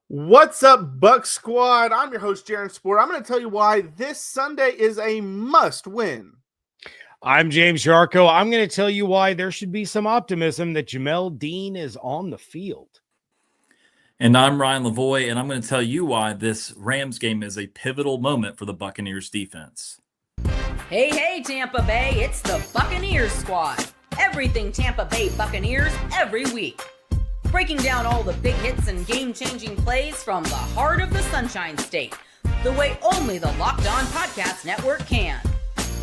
What's up, Buck Squad? I'm your host, Jaron Spor. I'm going to tell you why this Sunday is a must-win. I'm James Yarcho. I'm going to tell you why there should be some optimism that Jamel Dean is on the field. And I'm Ryan Lavoie, and I'm going to tell you why this Rams game is a pivotal moment for the Buccaneers defense. Hey, Tampa Bay, it's the Buccaneers squad. Everything Tampa Bay Buccaneers every week. Breaking down all the big hits and game-changing plays from the heart of the Sunshine State, the way only the Locked On Podcast Network can.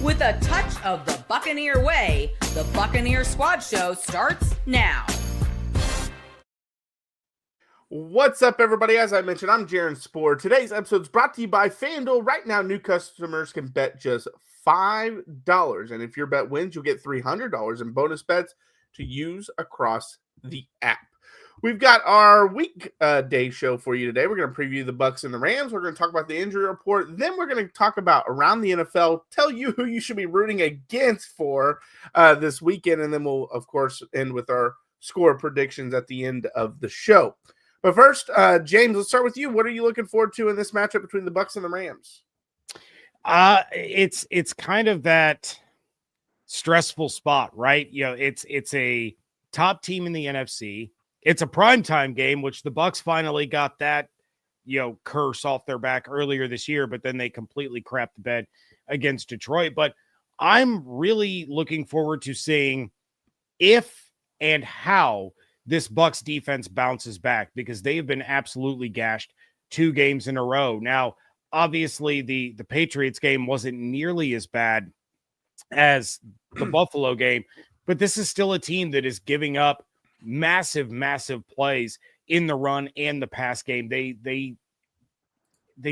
With a touch of the Buccaneer way, the Buccaneer Squad Show starts now. What's up, everybody? As I mentioned, I'm Jaron Spor. Today's episode is brought to you by FanDuel. Right now, new customers can bet just $5. And if your bet wins, you'll get $300 in bonus bets to use across the app. We've got our weekday show for you today. We're going to preview the Bucs and the Rams. We're going to talk about the injury report. Then we're going to talk about around the NFL, tell you who you should be rooting against for this weekend. And then we'll, of course, end with our score predictions at the end of the show. But first, James, let's start with you. What are you looking forward to in this matchup between the Bucs and the Rams? It's kind of that stressful spot, right? You know, it's a top team in the NFC. It's a primetime game, which the Bucs finally got that, curse off their back earlier this year, but then they completely crapped the bed against Detroit. But I'm really looking forward to seeing if and how this Bucs defense bounces back, because they've been absolutely gashed 2 games in a row. Now, obviously, the Patriots game wasn't nearly as bad as the Buffalo game, but this is still a team that is giving up massive plays in the run and the pass game. They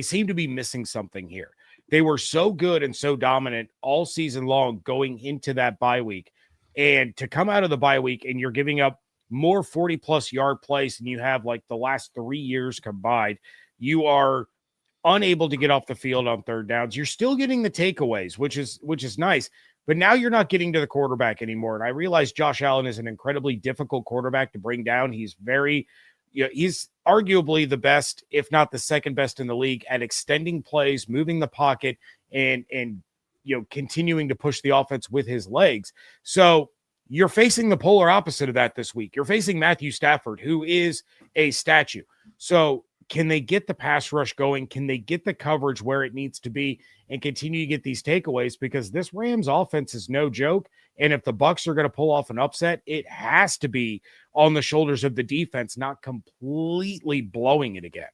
seem to be missing something here. They were so good and so dominant all season long going into that bye week, and to come out of the bye week and you're giving up more 40+ yard plays than you have like the last 3 years combined. You are unable to get off the field on third downs. You're still getting the takeaways, which is nice. But now you're not getting to the quarterback anymore. And I realize Josh Allen is an incredibly difficult quarterback to bring down. He's he's arguably the best, if not the second best in the league at extending plays, moving the pocket, and continuing to push the offense with his legs. So you're facing the polar opposite of that this week. You're facing Matthew Stafford, who is a statue. So can they get the pass rush going? Can they get the coverage where it needs to be and continue to get these takeaways? Because this Rams offense is no joke. And if the Bucs are going to pull off an upset, it has to be on the shoulders of the defense, not completely blowing it again.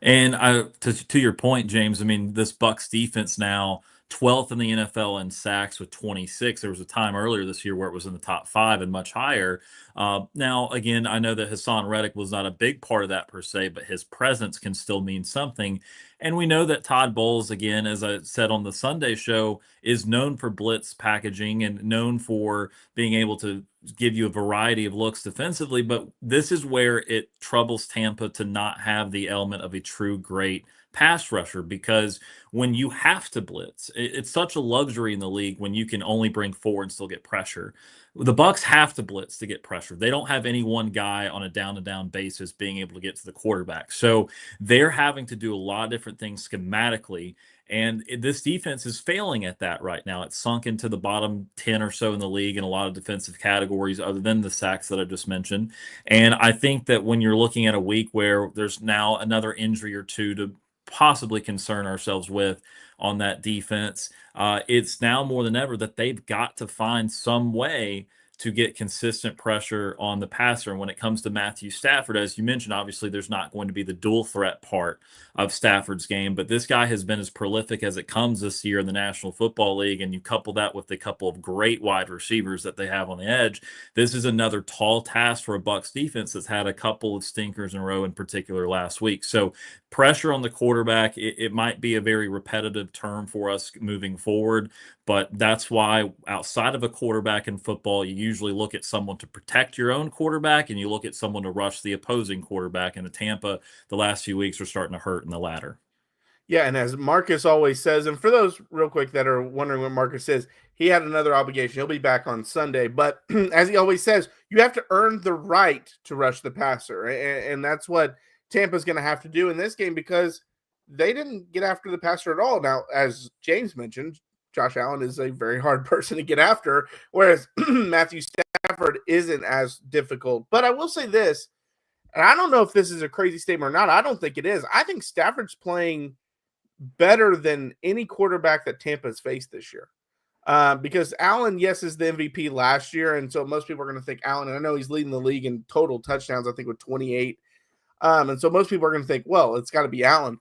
And to your point, James, I mean, this Bucs defense now 12th in the NFL in sacks with 26. There was a time earlier this year where it was in the top 5 and much higher. Now, again, I know that Hassan Reddick was not a big part of that per se, but his presence can still mean something. And we know that Todd Bowles, again, as I said on the Sunday show, is known for blitz packaging and known for being able to give you a variety of looks defensively. But this is where it troubles Tampa to not have the element of a true great pass rusher, because when you have to blitz, it's such a luxury in the league when you can only bring 4 and still get pressure. The Bucs have to blitz to get pressure. They don't have any one guy on a down-to-down basis being able to get to the quarterback. So they're having to do a lot of different things schematically, and this defense is failing at that right now. It's sunk into the bottom 10 or so in the league in a lot of defensive categories other than the sacks that I just mentioned. And I think that when you're looking at a week where there's now another injury or two to possibly concern ourselves with on that defense, it's now more than ever that they've got to find some way to get consistent pressure on the passer. And when it comes to Matthew Stafford, as you mentioned, obviously there's not going to be the dual threat part of Stafford's game, but this guy has been as prolific as it comes this year in the National Football League. And you couple that with a couple of great wide receivers that they have on the edge. This is another tall task for a Bucs defense that's had a couple of stinkers in a row, in particular last week. So pressure on the quarterback, it might be a very repetitive term for us moving forward, but that's why outside of a quarterback in football, you usually look at someone to protect your own quarterback and you look at someone to rush the opposing quarterback. And the Tampa, the last few weeks are starting to hurt in the latter. Yeah, and as Marcus always says, and for those real quick that are wondering what Marcus says, he had another obligation. He'll be back on Sunday. But as he always says, you have to earn the right to rush the passer. And that's what Tampa's going to have to do in this game because they didn't get after the passer at all. Now, as James mentioned, Josh Allen is a very hard person to get after, whereas Matthew Stafford isn't as difficult. But I will say this, and I don't know if this is a crazy statement or not. I don't think it is. I think Stafford's playing better than any quarterback that Tampa's faced this year. Because Allen, yes, is the MVP last year, and so most people are going to think Allen, and I know he's leading the league in total touchdowns, I think with 28. And so most people are going to think, well, it's got to be Allen.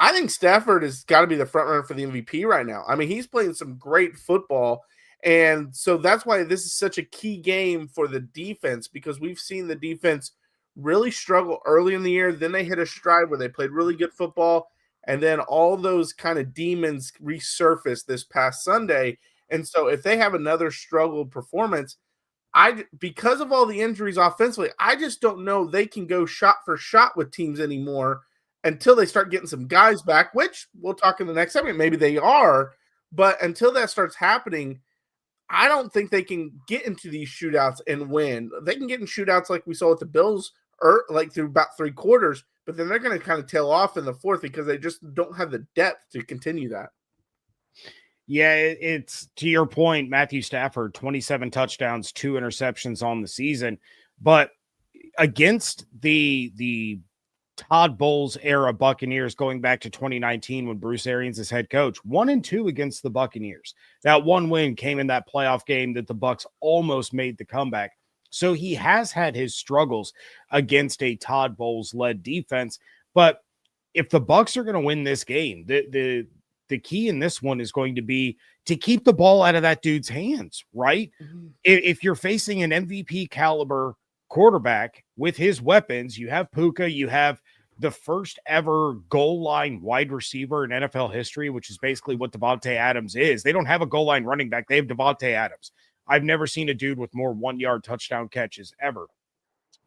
I think Stafford has got to be the front runner for the MVP right now. I mean, he's playing some great football, and so that's why this is such a key game for the defense, because we've seen the defense really struggle early in the year. Then they hit a stride where they played really good football, and then all those kind of demons resurfaced this past Sunday. And so if they have another struggled performance, because of all the injuries offensively, I just don't know they can go shot for shot with teams anymore until they start getting some guys back, which we'll talk in the next segment. Maybe they are, but until that starts happening, I don't think they can get into these shootouts and win. They can get in shootouts like we saw with the Bills, or like through about 3 quarters, but then they're going to kind of tail off in the fourth because they just don't have the depth to continue that. Yeah, it's to your point, Matthew Stafford, 27 touchdowns, 2 interceptions on the season. But against the Todd Bowles era Buccaneers going back to 2019 when Bruce Arians is head coach, 1-2 against the Buccaneers. That one win came in that playoff game that the Bucs almost made the comeback. So he has had his struggles against a Todd Bowles-led defense. But if the Bucs are going to win this game, the key in this one is going to be to keep the ball out of that dude's hands, right? Mm-hmm. If you're facing an MVP caliber quarterback with his weapons, you have Puka, you have the first ever goal line wide receiver in NFL history, which is basically what Devontae Adams is. They don't have a goal line running back. They have Devontae Adams. I've never seen a dude with more 1-yard touchdown catches ever.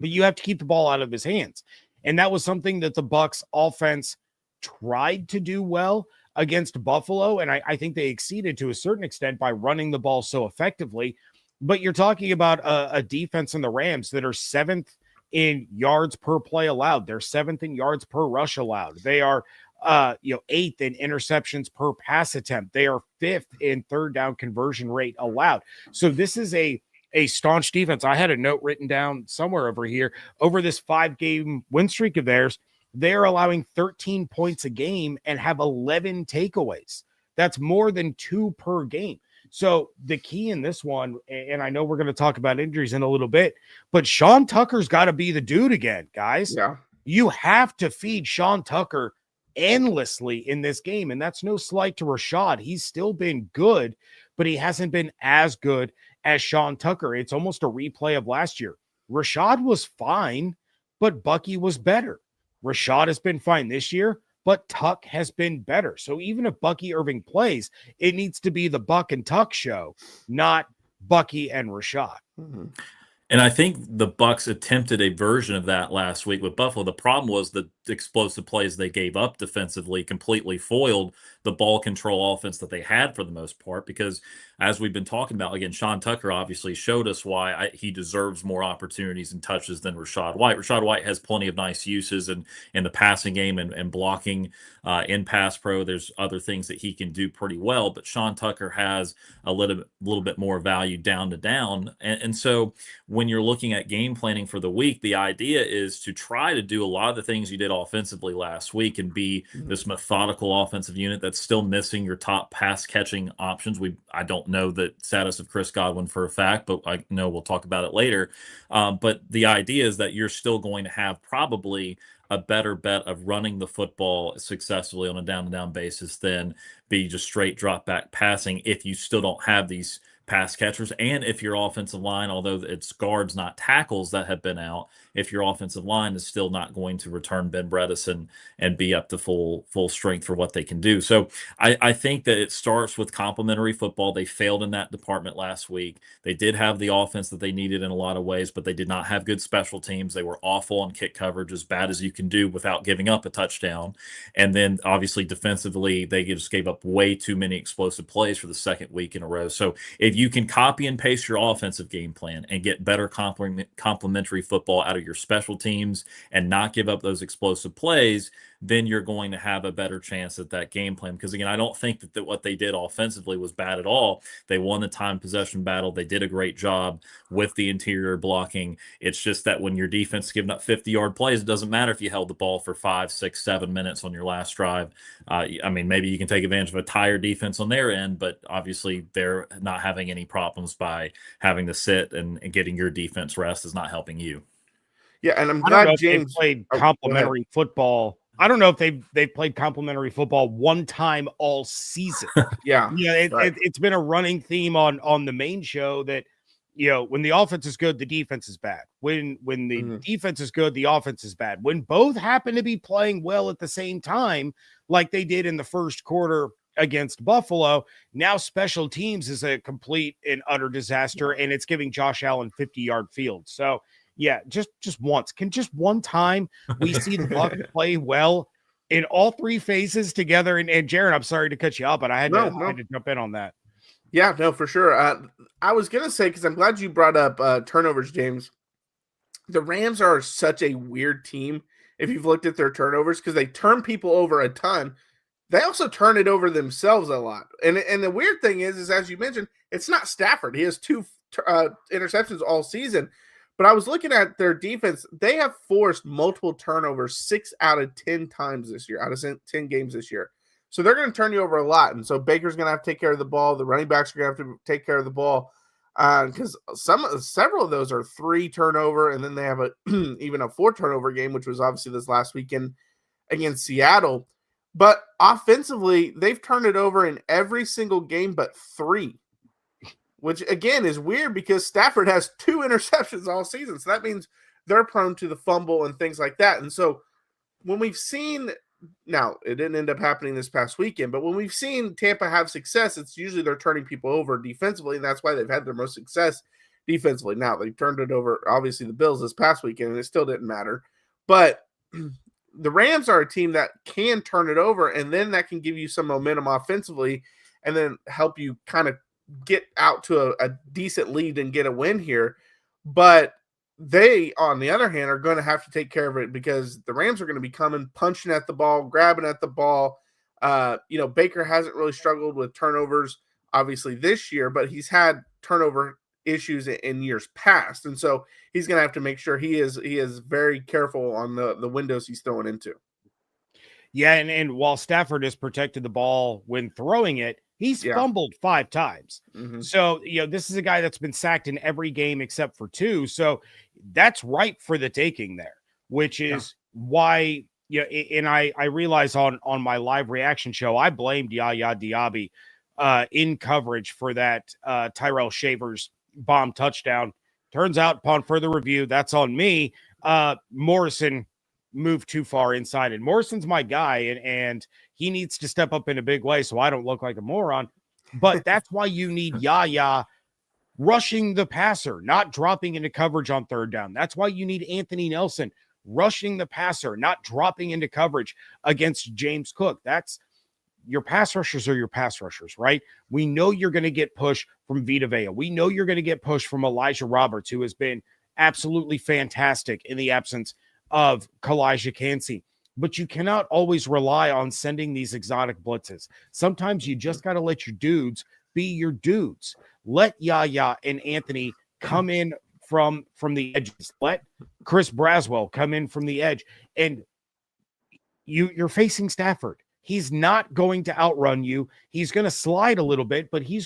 But you have to keep the ball out of his hands. And that was something that the Bucs offense tried to do well against Buffalo, and I think they exceeded to a certain extent by running the ball so effectively. But you're talking about a defense in the Rams that are 7th in yards per play allowed. They're 7th in yards per rush allowed. They are 8th in interceptions per pass attempt. They are 5th in third down conversion rate allowed. So this is a staunch defense. I had a note written down somewhere over here. Over this 5-game win streak of theirs, they're allowing 13 points a game and have 11 takeaways. That's more than 2 per game. So the key in this one, and I know we're going to talk about injuries in a little bit, but Sean Tucker's got to be the dude again, guys. Yeah. You have to feed Sean Tucker endlessly in this game, and that's no slight to Rashad. He's still been good, but he hasn't been as good as Sean Tucker. It's almost a replay of last year. Rashad was fine, but Bucky was better. Rashad has been fine this year, but Tuck has been better. So even if Bucky Irving plays, it needs to be the Buck and Tuck show, not Bucky and Rashad. Mm-hmm. And I think the Bucs attempted a version of that last week with Buffalo. The problem was the explosive plays they gave up defensively completely foiled the ball control offense that they had for the most part, because as we've been talking about, again, Sean Tucker obviously showed us why he deserves more opportunities and touches than Rachaad White. Rachaad White has plenty of nice uses in the passing game and blocking in pass pro. There's other things that he can do pretty well, but Sean Tucker has a little bit more value down to down. And so when you're looking at game planning for the week, the idea is to try to do a lot of the things you did offensively last week and be this methodical offensive unit that's still missing your top pass catching options. I don't know the status of Chris Godwin for a fact, but I know we'll talk about it later. But the idea is that you're still going to have probably a better bet of running the football successfully on a down-to-down basis than be just straight drop back passing if you still don't have these pass catchers, and if your offensive line, although it's guards, not tackles that have been out, if your offensive line is still not going to return Ben Bredeson and be up to full strength for what they can do. So I think that it starts with complementary football. They failed in that department last week. They did have the offense that they needed in a lot of ways, but they did not have good special teams. They were awful on kick coverage, as bad as you can do without giving up a touchdown. And then obviously defensively, they just gave up way too many explosive plays for the second week in a row. So if if you can copy and paste your offensive game plan and get better complementary football out of your special teams and not give up those explosive plays, then you're going to have a better chance at that game plan. Because again, I don't think that what they did offensively was bad at all. They won the time possession battle. They did a great job with the interior blocking. It's just that when your defense is giving up 50-yard plays, it doesn't matter if you held the ball for 5, 6, 7 minutes on your last drive. I mean, maybe you can take advantage of a tired defense on their end, but obviously they're not having any problems by having to sit and getting your defense rest is not helping you. Yeah, and I'm I don't know glad if James they've played complimentary football. I don't know if they've played complimentary football one time all season. Yeah, it's been a running theme on the main show that, you know, when the offense is good, the defense is bad. When the defense is good, the offense is bad. When both happen to be playing well at the same time, like they did in the first quarter against Buffalo, now special teams is a complete and utter disaster, and it's giving Josh Allen 50-yard field. So yeah, just once. Can just one time we see the Bucs play well in all three phases together? And Jaron, I'm sorry to cut you off, but I had to jump in on that. Yeah, no, for sure. I was gonna say, because I'm glad you brought up turnovers, James. The Rams are such a weird team if you've looked at their turnovers, because they turn people over a ton. They also turn it over themselves a lot. And the weird thing is as you mentioned, it's not Stafford. He has 2 interceptions all season. But I was looking at their defense. They have forced multiple turnovers 6 out of 10 times this year, out of 10 games this year. So they're going to turn you over a lot. And so Baker's going to have to take care of the ball. The running backs are going to have to take care of the ball. Because several of those are 3 turnover, and then they have even a 4 turnover game, which was obviously this last weekend against Seattle. But offensively, they've turned it over in every single game but 3. Which, again, is weird because Stafford has 2 interceptions all season. So that means they're prone to the fumble and things like that. And so when we've seen – now, it didn't end up happening this past weekend, but when we've seen Tampa have success, it's usually they're turning people over defensively, and that's why they've had their most success defensively. Now, they turned it over, obviously, the Bills this past weekend, and it still didn't matter. But the Rams are a team that can turn it over, and then that can give you some momentum offensively and then help you kind of get out to a decent lead and get a win here. But they, on the other hand, are going to have to take care of it because the Rams are going to be coming, punching at the ball, grabbing at the ball. Baker hasn't really struggled with turnovers, obviously, this year, but he's had turnover issues in years past. And so he's going to have to make sure he is very careful on the windows he's throwing into. Yeah, and while Stafford has protected the ball when throwing it, he's fumbled 5 times. Mm-hmm. So, this is a guy that's been sacked in every game except for 2. So that's ripe for the taking there, which is why, and I realize on my live reaction show, I blamed Yaya Diaby in coverage for that Tyrell Shavers bomb touchdown. Turns out upon further review, that's on me. Morrison moved too far inside, and Morrison's my guy, and he needs to step up in a big way so I don't look like a moron. But that's why you need Yaya rushing the passer, not dropping into coverage on 3rd down. That's why you need Anthony Nelson rushing the passer, not dropping into coverage against James Cook. That's your pass rushers are your pass rushers, right? We know you're going to get push from Vita Vea. We know you're going to get push from Elijah Roberts, who has been absolutely fantastic in the absence of Kalijah Kancey. But you cannot always rely on sending these exotic blitzes. Sometimes you just got to let your dudes be your dudes. Let Yaya and Anthony come in from the edges. Let Chris Braswell come in from the edge. And you're facing Stafford. He's not going to outrun you. He's going to slide a little bit, but he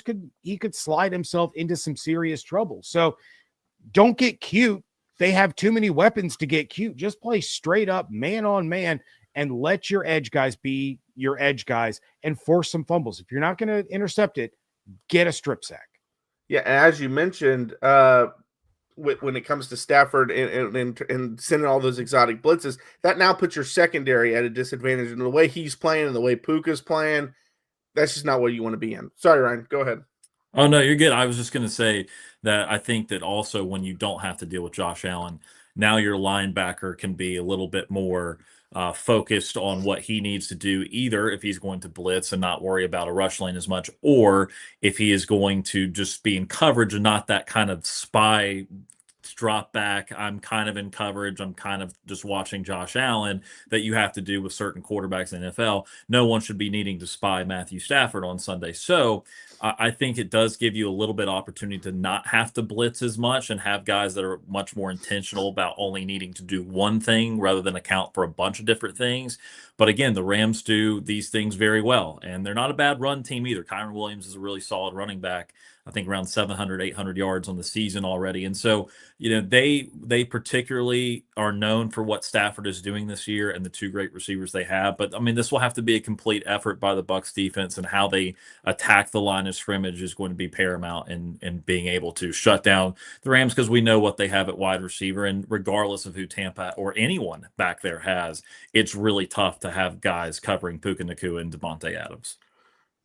could slide himself into some serious trouble. So don't get cute. They have too many weapons to get cute. Just play straight up man on man and let your edge guys be your edge guys and force some fumbles. If you're not going to intercept it, get a strip sack. Yeah, as you mentioned, when it comes to Stafford and sending all those exotic blitzes, that now puts your secondary at a disadvantage. And the way he's playing and the way Puka's playing, that's just not what you want to be in. Sorry, Ryan, go ahead. Oh, no, you're good. I was just going to say that I think that also when you don't have to deal with Josh Allen, Now your linebacker can be a little bit more focused on what he needs to do, either if he's going to blitz and not worry about a rush lane as much, or if he is going to just be in coverage and not that kind of spy drop back. I'm kind of in coverage. I'm kind of just watching Josh Allen that you have to do with certain quarterbacks in the NFL. No one should be needing to spy Matthew Stafford on Sunday. So I think it does give you a little bit of opportunity to not have to blitz as much and have guys that are much more intentional about only needing to do one thing rather than account for a bunch of different things. But again, the Rams do these things very well, and they're not a bad run team either. Kyron Williams is a really solid running back. I think around 700, 800 yards on the season already. And so, they particularly are known for what Stafford is doing this year and the two great receivers they have. But I mean, this will have to be a complete effort by the Bucs defense, and how they attack the line of scrimmage is going to be paramount in being able to shut down the Rams, because we know what they have at wide receiver. And regardless of who Tampa or anyone back there has, it's really tough to have guys covering Puka Nacua and Devontae Adams.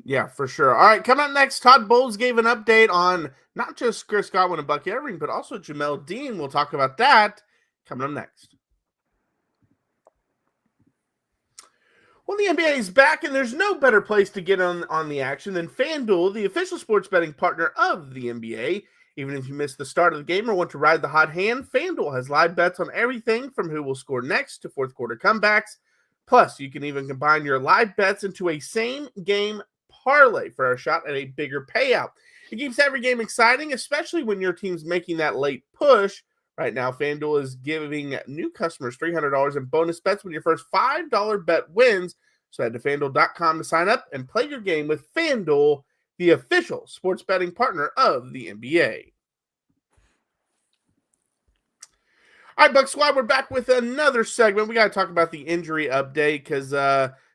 Yeah, for sure. All right, coming up next, Todd Bowles gave an update on not just Chris Godwin and Bucky Irving, but also Jamel Dean. We'll talk about that coming up next. Well, the NBA is back, and there's no better place to get on the action than FanDuel, the official sports betting partner of the NBA. Even if you missed the start of the game or want to ride the hot hand, FanDuel has live bets on everything from who will score next to fourth quarter comebacks. Plus, you can even combine your live bets into a same-game parlay for a shot at a bigger payout. It keeps every game exciting, especially when your team's making that late push. Right now, FanDuel is giving new customers $300 in bonus bets when your first $5 bet wins. So head to FanDuel.com to sign up and play your game with FanDuel, the official sports betting partner of the NBA. All right, Bucs Squad, we're back with another segment. We got to talk about the injury update because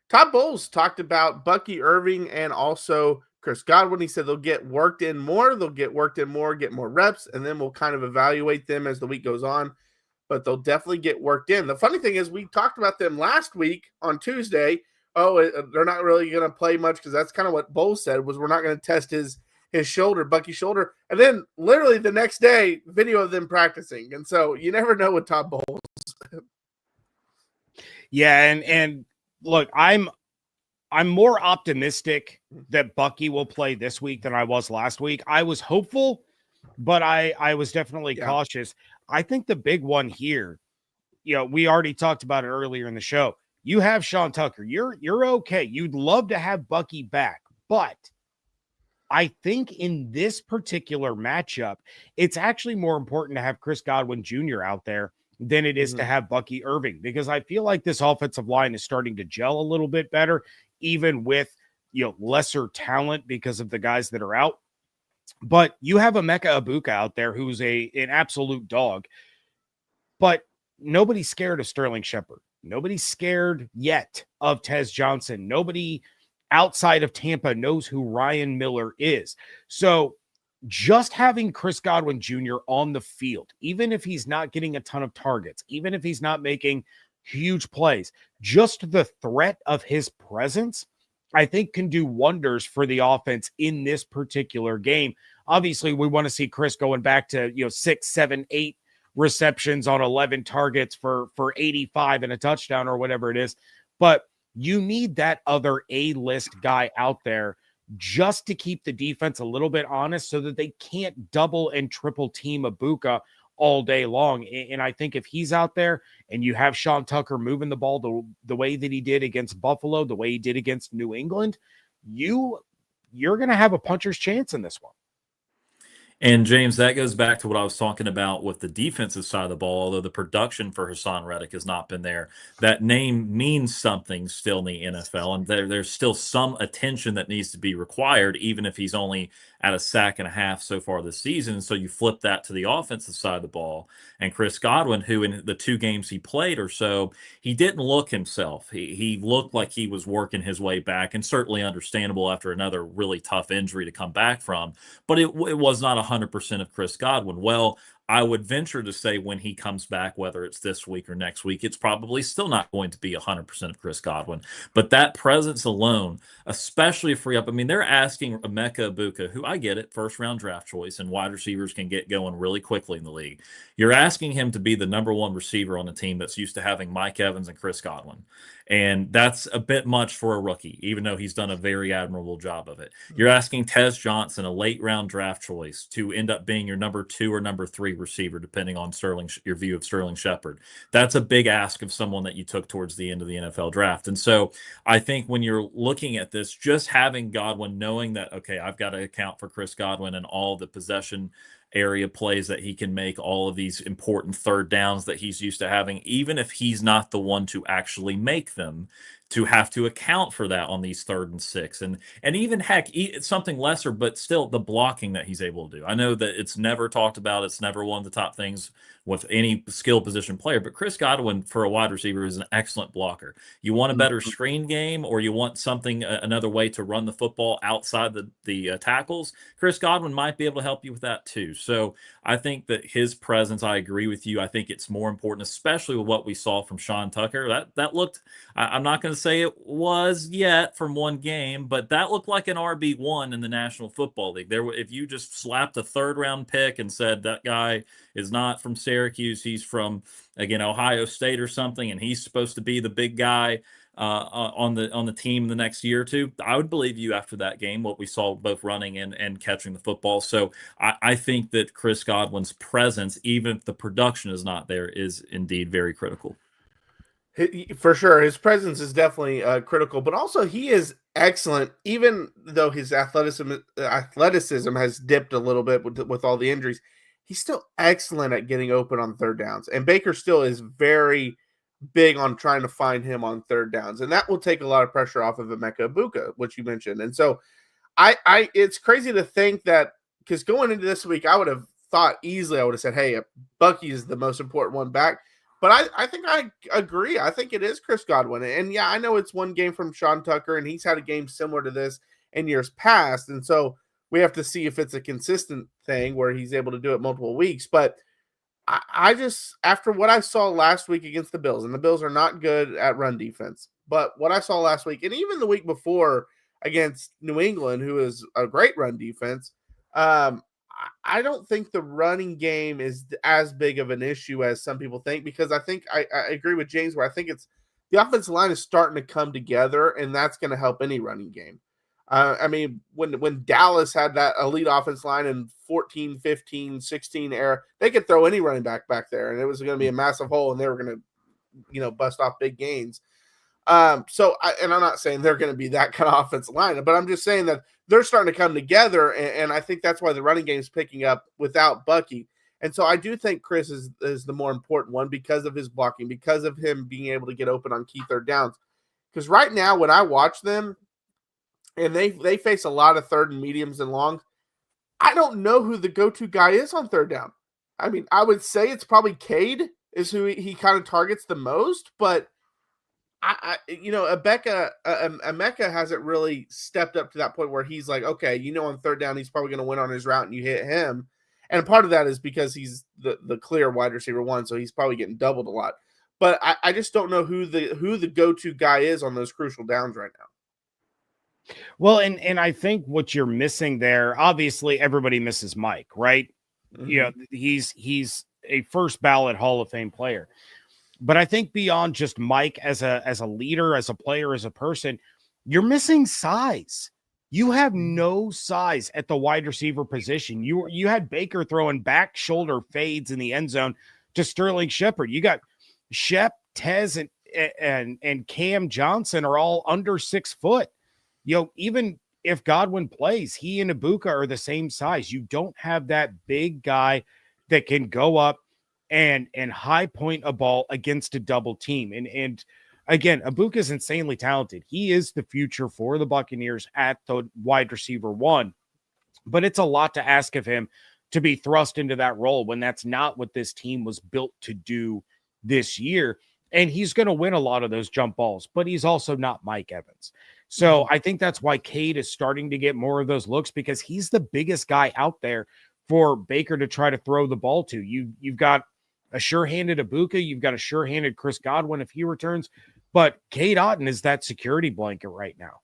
Todd Bowles talked about Bucky Irving and also Chris Godwin. He said they'll get worked in more, get more reps, and then we'll kind of evaluate them as the week goes on. But they'll definitely get worked in. The funny thing is we talked about them last week on Tuesday. They're not really going to play much because that's kind of what Bowles said, was we're not going to test his shoulder, Bucky's shoulder. And then literally the next day, video of them practicing. And so you never know with Todd Bowles. Yeah, and look, I'm more optimistic that Bucky will play this week than I was last week. I was hopeful, but I was definitely cautious. I think the big one here, we already talked about it earlier in the show. You have Sean Tucker. You're okay. You'd love to have Bucky back, but I think in this particular matchup, it's actually more important to have Chris Godwin Jr. out there than it is to have Bucky Irving, because I feel like this offensive line is starting to gel a little bit better, even with lesser talent because of the guys that are out. But you have Emeka Egbuka out there who's an absolute dog, but nobody's scared of Sterling Shepard. Nobody's scared yet of Tez Johnson. Nobody outside of Tampa knows who Ryan Miller is. So just having Chris Godwin Jr. on the field, even if he's not getting a ton of targets, even if he's not making huge plays, just the threat of his presence, I think, can do wonders for the offense in this particular game. Obviously, we want to see Chris going back to 6, 7, 8 receptions on 11 targets for 85 and a touchdown or whatever it is. But you need that other A-list guy out there just to keep the defense a little bit honest so that they can't double and triple team Egbuka all day long. And I think if he's out there and you have Sean Tucker moving the ball the way that he did against Buffalo, the way he did against New England, you're going to have a puncher's chance in this one. And James, that goes back to what I was talking about with the defensive side of the ball. Although the production for Hassan Reddick has not been there, that name means something still in the NFL, and there's still some attention that needs to be required, even if he's only at a sack and a half so far this season. So you flip that to the offensive side of the ball, and Chris Godwin, who in the 2 games he played or so, he didn't look himself. He looked like he was working his way back, and certainly understandable after another really tough injury to come back from. But it was not 100% of Chris Godwin. Well, I would venture to say when he comes back, whether it's this week or next week, it's probably still not going to be 100% of Chris Godwin. But that presence alone, especially free up, I mean, they're asking Emeka Egbuka, who I get it, first round draft choice, and wide receivers can get going really quickly in the league. You're asking him to be the number one receiver on a team that's used to having Mike Evans and Chris Godwin. And that's a bit much for a rookie, even though he's done a very admirable job of it. You're asking Tez Johnson, a late round draft choice, to end up being your number 2 or number 3 receiver, depending on your view of Sterling Shepard. That's a big ask of someone that you took towards the end of the NFL draft. And so I think when you're looking at this, just having Godwin, knowing that, okay, I've got to account for Chris Godwin and all the possession area plays that he can make, all of these important third downs that he's used to having, even if he's not the one to actually make them, to have to account for that on these 3rd and 6, and even heck, it's something lesser, but still the blocking that he's able to do. I know that it's never talked about, it's never one of the top things with any skill position player, but Chris Godwin for a wide receiver is an excellent blocker. You want a better screen game, or you want something, another way to run the football outside the tackles, Chris Godwin might be able to help you with that too. So I think that his presence, I agree with you. I think it's more important, especially with what we saw from Sean Tucker. That looked, I'm not going to say it was yet from one game, but that looked like an RB1 in the National Football League. If you just slapped a 3rd round pick and said that guy is not from Syracuse, he's from, again, Ohio State or something, and he's supposed to be the big guy on the team in the next year or two, I would believe you after that game, what we saw both running and catching the football. So I think that Chris Godwin's presence, even if the production is not there, is indeed very critical. For sure, his presence is definitely critical, but also he is excellent, even though his athleticism has dipped a little bit with all the injuries. He's still excellent at getting open on 3rd downs, and Baker still is very big on trying to find him on 3rd downs, and that will take a lot of pressure off of Emeka Egbuka, which you mentioned. And so, it's crazy to think that, because going into this week, I would have thought easily, I would have said, hey, Bucky is the most important one back. But I think I agree. I think it is Chris Godwin. And yeah, I know it's one game from Sean Tucker, and he's had a game similar to this in years past. And so we have to see if it's a consistent thing where he's able to do it multiple weeks. But I just, after what I saw last week against the Bills, and the Bills are not good at run defense, but what I saw last week, and even the week before against New England, who is a great run defense, I don't think the running game is as big of an issue as some people think, because I think I agree with James where I think it's the offensive line is starting to come together, and that's going to help any running game. I mean, when Dallas had that elite offensive line in 14, 15, 16 era, they could throw any running back there, and it was going to be a massive hole, and they were going to, bust off big gains. I'm not saying they're going to be that kind of offensive line, but I'm just saying that they're starting to come together, and I think that's why the running game is picking up without Bucky. And so I do think Chris is the more important one because of his blocking, because of him being able to get open on key 3rd downs. Because right now, when I watch them, and they face a lot of 3rd and mediums and longs, I don't know who the go-to guy is on 3rd down. I mean, I would say it's probably Cade is who he kind of targets the most, but Emeka hasn't really stepped up to that point where he's like, okay, on 3rd down, he's probably going to win on his route and you hit him. And part of that is because he's the clear wide receiver 1, so he's probably getting doubled a lot. But I just don't know who the go-to guy is on those crucial downs right now. Well, and I think what you're missing there, obviously everybody misses Mike, right? Mm-hmm. He's a first ballot Hall of Fame player. But I think beyond just Mike as a leader, as a player, as a person, you're missing size. You have no size at the wide receiver position. You had Baker throwing back shoulder fades in the end zone to Sterling Shepard. You got Shep, Tez, and Cam Johnson are all under 6 foot. Even if Godwin plays, he and Egbuka are the same size. You don't have that big guy that can go up and high point a ball against a double team. And again, Egbuka is insanely talented. He is the future for the Buccaneers at the wide receiver 1, but it's a lot to ask of him to be thrust into that role when that's not what this team was built to do this year. And he's going to win a lot of those jump balls, but he's also not Mike Evans. So I think that's why Cade is starting to get more of those looks, because he's the biggest guy out there for Baker to try to throw the ball to. You've got a sure-handed Ibuka, you've got a sure-handed Chris Godwin if he returns, but Cade Otton is that security blanket right now.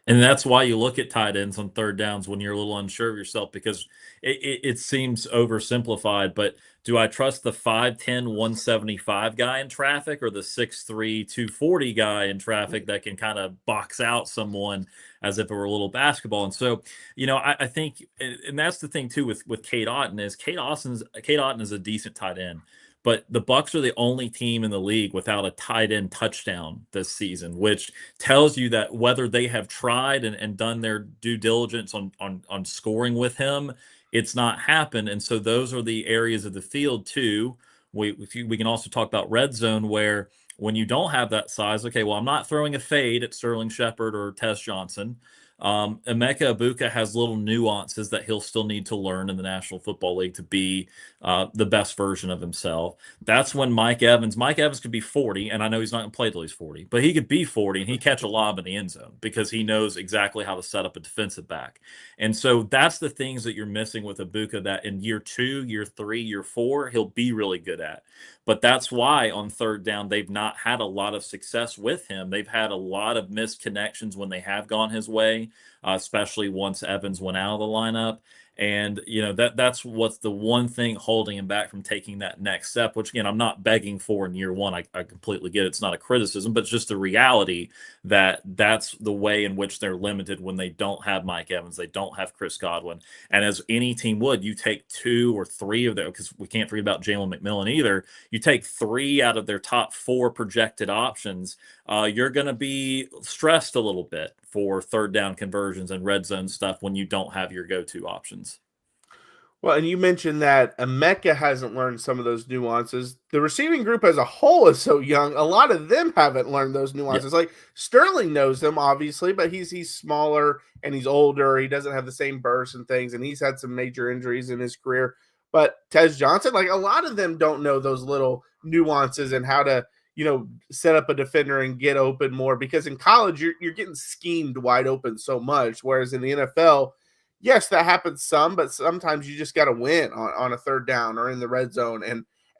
And that's why you look at tight ends on third downs when you're a little unsure of yourself, because it seems oversimplified. But do I trust the 5'10", 175 guy in traffic, or the 6'3", 240 guy in traffic that can kind of box out someone as if it were a little basketball? And so, I think, and that's the thing too with Cade Otton is Cade Otton is a decent tight end. But the Bucs are the only team in the league without a tight end touchdown this season, which tells you that whether they have tried and done their due diligence on scoring with him, it's not happened. And so those are the areas of the field too. We can also talk about red zone, where when you don't have that size, okay, well, I'm not throwing a fade at Sterling Shepard or Tess Johnson. Emeka Ibuka has little nuances that he'll still need to learn in the National Football League to be the best version of himself. That's when Mike Evans could be 40, and I know he's not going to play till he's 40, but he could be 40 and he catch a lob in the end zone because he knows exactly how to set up a defensive back. And so that's the things that you're missing with Ibuka that in year 2, year 3, year 4, he'll be really good at. But that's why on third down, they've not had a lot of success with him. They've had a lot of missed connections when they have gone his way, especially once Evans went out of the lineup. And, that's what's the one thing holding him back from taking that next step, which, again, I'm not begging for in year one. I completely get it. It's not a criticism, but it's just the reality that that's the way in which they're limited when they don't have Mike Evans. They don't have Chris Godwin. And as any team would, you take 2 or 3 of them, because we can't forget about Jalen McMillan either. You take 3 out of their top 4 projected options, you're going to be stressed a little bit for third down conversions and red zone stuff when you don't have your go-to options. Well, and you mentioned that Emeka hasn't learned some of those nuances. The receiving group as a whole is so young. A lot of them haven't learned those nuances. Yeah. Like Sterling knows them, obviously, but he's smaller and he's older. He doesn't have the same burst and things, and he's had some major injuries in his career. But Tez Johnson, like a lot of them don't know those little nuances and how to, set up a defender and get open more, because in college you're getting schemed wide open so much. Whereas in the NFL, yes, that happens some, but sometimes you just got to win on a third down or in the red zone.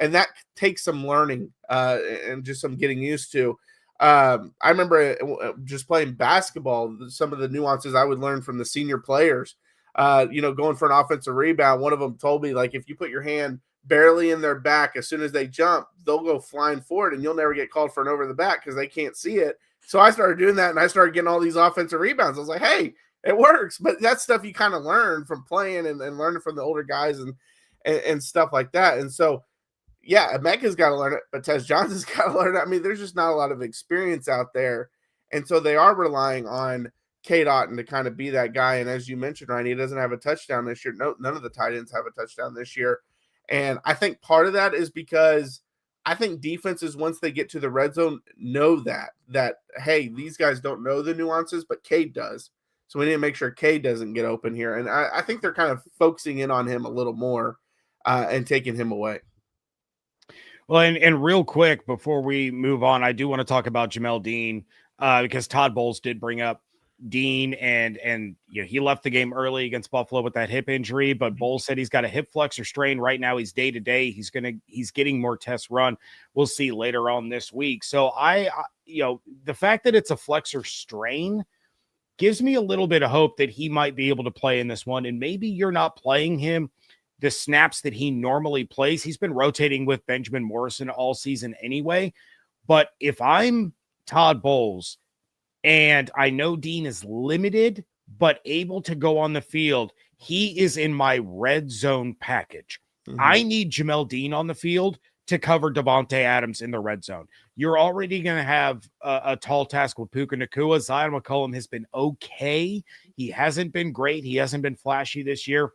And that takes some learning and just some getting used to. I remember just playing basketball, some of the nuances I would learn from the senior players, going for an offensive rebound. One of them told me, like, if you put your hand barely in their back, as soon as they jump, they'll go flying forward and you'll never get called for an over the back because they can't see it. So I started doing that and I started getting all these offensive rebounds. I was like, hey, it works. But that's stuff you kind of learn from playing and learning from the older guys and stuff like that. And so, yeah, Emeka's got to learn it, but Tez Johnson's got to learn it. I mean, there's just not a lot of experience out there. And so they are relying on Cade Otton to kind of be that guy. And as you mentioned, Ryan, he doesn't have a touchdown this year. No, none of the tight ends have a touchdown this year. And I think part of that is because I think defenses, once they get to the red zone, know that, hey, these guys don't know the nuances, but Cade does. So we need to make sure Cade doesn't get open here. And I think they're kind of focusing in on him a little more and taking him away. Well, and real quick, before we move on, I do want to talk about Jamel Dean because Todd Bowles did bring up Dean and he left the game early against Buffalo with that hip injury, but Bowles said he's got a hip flexor strain right now. He's day to day. He's getting more tests run. We'll see later on this week. So the fact that it's a flexor strain gives me a little bit of hope that he might be able to play in this one. And maybe you're not playing him the snaps that he normally plays. He's been rotating with Benjamin Morrison all season anyway. But if I'm Todd Bowles and I know Dean is limited, but able to go on the field, he is in my red zone package. Mm-hmm. I need Jamel Dean on the field to cover Devontae Adams in the red zone. You're already going to have a tall task with Puka Nacua. Zion McCollum has been okay. He hasn't been great. He hasn't been flashy this year.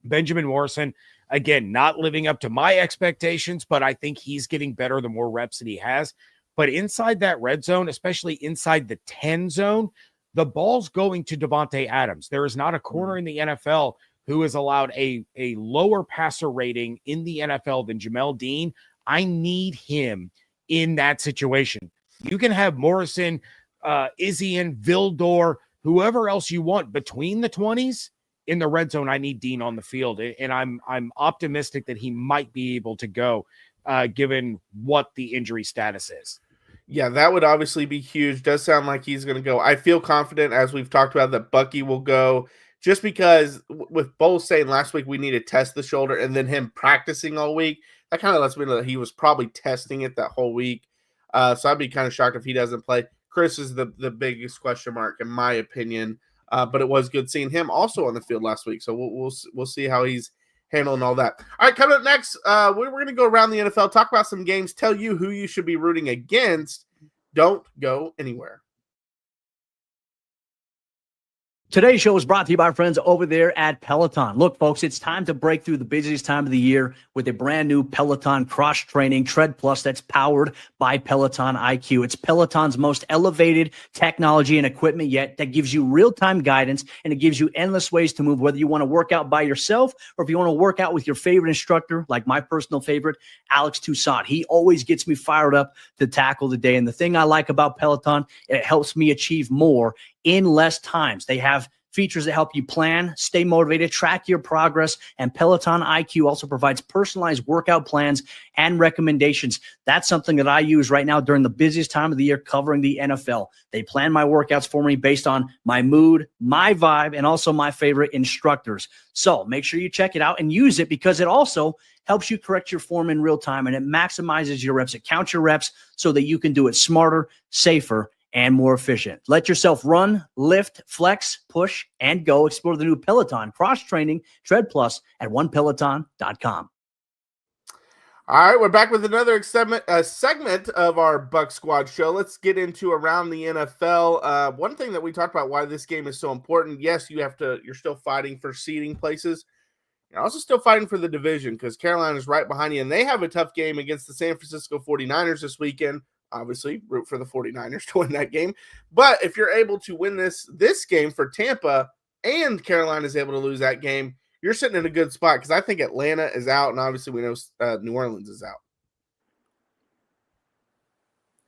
Benjamin Morrison, again, not living up to my expectations, but I think he's getting better the more reps that he has. But inside that red zone, especially inside the 10 zone, the ball's going to Devontae Adams. There is not a corner in the NFL who has allowed a lower passer rating in the NFL than Jamel Dean. I need him in that situation. You can have Morrison, Izzian, Vildor, whoever else you want between the 20s. in the red zone, I need Dean on the field. And I'm optimistic that he might be able to go, given what the injury status is. Yeah, that would obviously be huge. Does sound like he's going to go. I feel confident, as we've talked about, that Bucky will go, just because with Bowles saying last week we need to test the shoulder, and then him practicing all week, that kind of lets me know that he was probably testing it that whole week. So I'd be kind of shocked if he doesn't play. Chris is the biggest question mark, in my opinion. But it was good seeing him also on the field last week. So we'll see how he's handling all that. All right, coming up next, we're going to go around the NFL, talk about some games, tell you who you should be rooting against. Don't go anywhere. Today's show is brought to you by our friends over there at Peloton. Look, folks, it's time to break through the busiest time of the year with a brand new Peloton cross-training Tread Plus that's powered by Peloton IQ. It's Peloton's most elevated technology and equipment yet that gives you real-time guidance, and it gives you endless ways to move, whether you want to work out by yourself or if you want to work out with your favorite instructor, like my personal favorite, Alex Toussaint. He always gets me fired up to tackle the day. And the thing I like about Peloton, it helps me achieve more in less times. They have features that help you plan, stay motivated, track your progress, and Peloton IQ also provides personalized workout plans and recommendations. That's something that I use right now during the busiest time of the year covering the NFL. They plan my workouts for me based on my mood, my vibe, and also my favorite instructors. So make sure you check it out and use it, because it also helps you correct your form in real time, and it maximizes your reps. It counts your reps so that you can do it smarter, safer, and more efficient. Let yourself run, lift, flex, push, and go. Explore the new Peloton cross-training Tread Plus at onepeloton.com. All right, we're back with another segment of our Buck Squad show. Let's get into around the NFL. One thing that we talked about why this game is so important. Yes, you're still fighting for seeding places. You're also still fighting for the division, because Carolina's right behind you, and they have a tough game against the San Francisco 49ers this weekend. Obviously, root for the 49ers to win that game. But if you're able to win this game for Tampa, and Carolina is able to lose that game, you're sitting in a good spot, because I think Atlanta is out, and obviously we know New Orleans is out.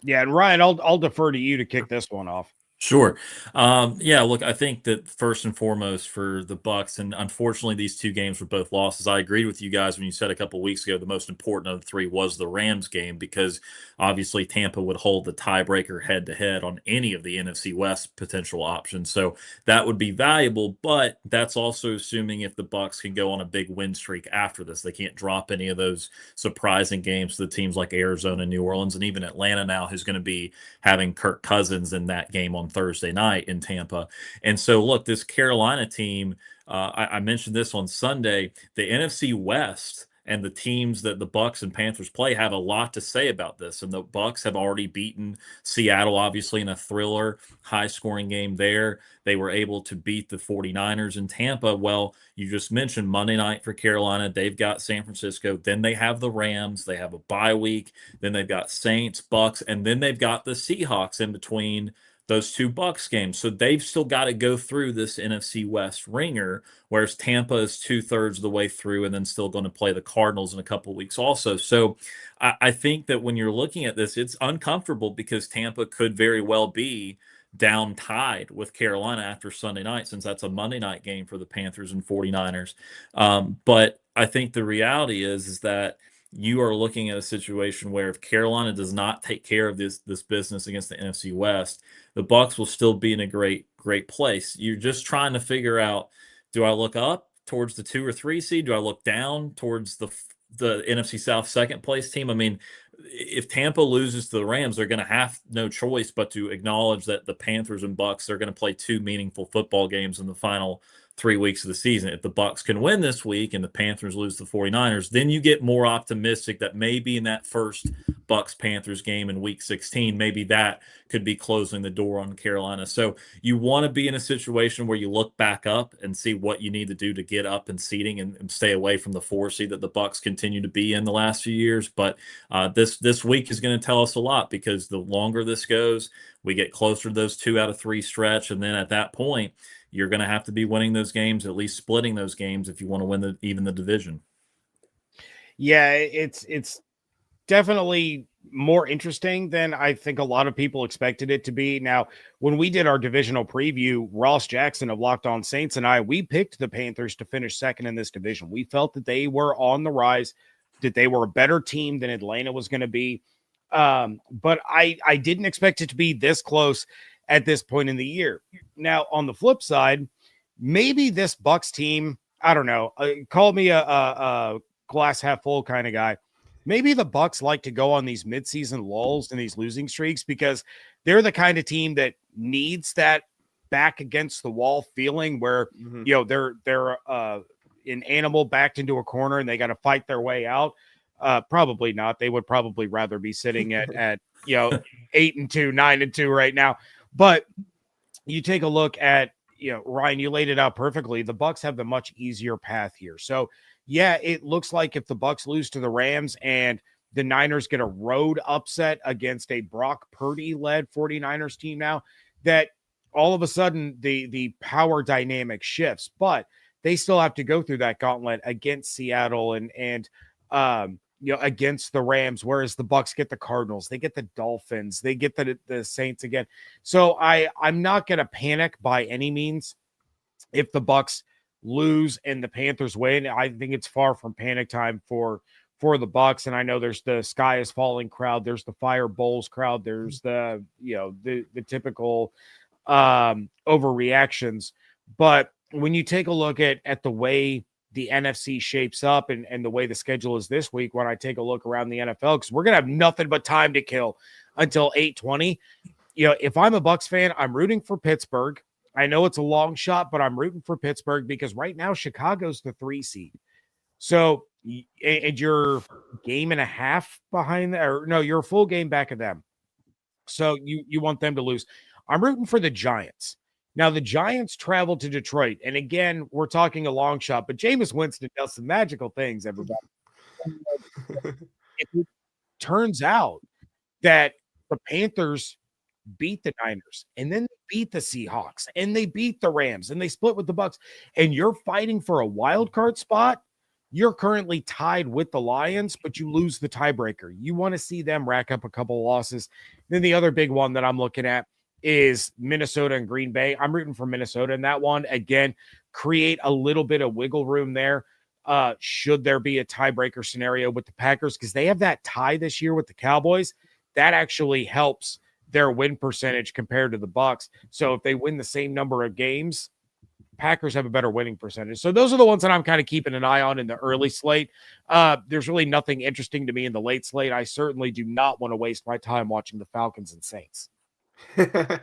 Yeah, and Ryan, I'll defer to you to kick this one off. Sure. Yeah, look, I think that first and foremost for the Bucs, and unfortunately these two games were both losses. I agreed with you guys when you said a couple weeks ago the most important of the three was the Rams game, because obviously Tampa would hold the tiebreaker head-to-head on any of the NFC West potential options. So that would be valuable, but that's also assuming if the Bucs can go on a big win streak after this. They can't drop any of those surprising games to the teams like Arizona, New Orleans, and even Atlanta now, who's going to be having Kirk Cousins in that game on Thursday night in Tampa. And so, look, this Carolina team, I mentioned this on Sunday, the NFC West and the teams that the Bucs and Panthers play have a lot to say about this. And the Bucs have already beaten Seattle, obviously, in a thriller, high-scoring game there. They were able to beat the 49ers in Tampa. Well, you just mentioned Monday night for Carolina. They've got San Francisco. Then they have the Rams. They have a bye week. Then they've got Saints, Bucs, and then they've got the Seahawks in between those two Bucs games. So they've still got to go through this NFC West ringer, whereas Tampa is 2/3 of the way through and then still going to play the Cardinals in a couple of weeks also. So I think that when you're looking at this, it's uncomfortable, because Tampa could very well be down tied with Carolina after Sunday night, since that's a Monday night game for the Panthers and 49ers. But I think the reality is that you are looking at a situation where if Carolina does not take care of this business against the NFC West, the Bucs will still be in a great place. You're just trying to figure out, do I look up towards the 2 or 3 seed? Do I look down towards the NFC South second place team? I mean, if Tampa loses to the Rams, they're going to have no choice but to acknowledge that the Panthers and Bucs are going to play 2 meaningful football games in the final 3 weeks of the season. If the Bucs can win this week and the Panthers lose the 49ers, then you get more optimistic that maybe in that first Bucs-Panthers game in week 16, maybe that could be closing the door on Carolina. So you want to be in a situation where you look back up and see what you need to do to get up in seeding and stay away from the 4 seed that the Bucs continue to be in the last few years. But this week is going to tell us a lot, because the longer this goes, we get closer to those 2 out of 3 stretch, and then at that point, you're going to have to be winning those games, at least splitting those games, if you want to win even the division. Yeah, it's definitely more interesting than I think a lot of people expected it to be. Now, when we did our divisional preview, Ross Jackson of Locked On Saints and I, we picked the Panthers to finish second in this division. We felt that they were on the rise, that they were a better team than Atlanta was going to be. But I didn't expect it to be this close at this point in the year. Now, on the flip side, maybe this Bucs team, I don't know, call me a glass half full kind of guy. Maybe the Bucs like to go on these midseason lulls and these losing streaks because they're the kind of team that needs that back against the wall feeling where they're an animal backed into a corner and they got to fight their way out. Probably not. They would probably rather be sitting at 8-2, 9-2 right now. But you take a look at Ryan, you laid it out perfectly. The Bucs have the much easier path here. So yeah, it looks like if the Bucs lose to the Rams and the Niners get a road upset against a Brock Purdy-led 49ers team now, that all of a sudden the power dynamic shifts. But they still have to go through that gauntlet against Seattle and against the Rams, whereas the Bucs get the Cardinals, they get the Dolphins, they get the Saints again. So I'm not going to panic by any means if the Bucs lose and the Panthers win. I think it's far from panic time for the Bucs. And I know there's the sky is falling crowd, there's the fire bowls crowd, there's the typical overreactions. But when you take a look at the way the NFC shapes up and the way the schedule is this week, when I take a look around the NFL, because we're gonna have nothing but time to kill until 8:20. If I'm a Bucs fan, I'm rooting for Pittsburgh. I know it's a long shot, but I'm rooting for Pittsburgh because right now Chicago's the 3 seed. So, and you're game and a half behind them, or no, you're a full game back of them. So you want them to lose. I'm rooting for the Giants. Now, the Giants travel to Detroit. And again, we're talking a long shot, but Jameis Winston does some magical things, everybody. It turns out that the Panthers beat the Niners, and then they beat the Seahawks, and they beat the Rams, and they split with the Bucs, and you're fighting for a wild card spot. You're currently tied with the Lions, but you lose the tiebreaker. You want to see them rack up a couple of losses. Then the other big one that I'm looking at is Minnesota and Green Bay. I'm rooting for Minnesota in that one. Again, create a little bit of wiggle room there. Should there be a tiebreaker scenario with the Packers, because they have that tie this year with the Cowboys, that actually helps their win percentage compared to the Bucs. So if they win the same number of games, Packers have a better winning percentage. So those are the ones that I'm kind of keeping an eye on in the early slate. There's really nothing interesting to me in the late slate. I certainly do not want to waste my time watching the Falcons and Saints. That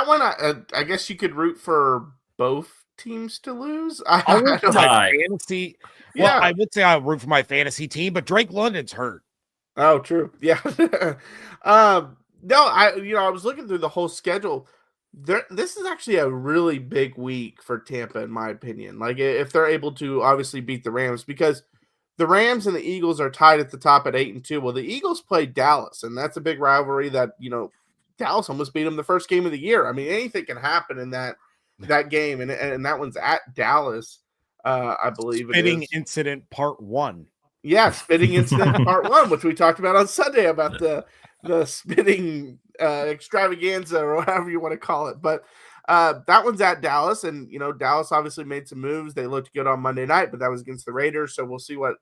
one, I guess you could root for both teams to lose. I'll root for my fantasy. Well, Yeah. I would say I'll root for my fantasy team, but Drake London's hurt. Oh, true. Yeah. No, I was looking through the whole schedule. This is actually a really big week for Tampa, in my opinion. Like, if they're able to obviously beat the Rams, because the Rams and the Eagles are tied at the top at 8-2. Well, the Eagles play Dallas, and that's a big rivalry that, Dallas almost beat them the first game of the year. I mean, anything can happen in that game, and that one's at Dallas, I believe. Spitting incident part 1. Yeah, spitting incident part 1, which we talked about on Sunday about the spitting extravaganza or whatever you want to call it. But that one's at Dallas, and Dallas obviously made some moves. They looked good on Monday night, but that was against the Raiders. So we'll see what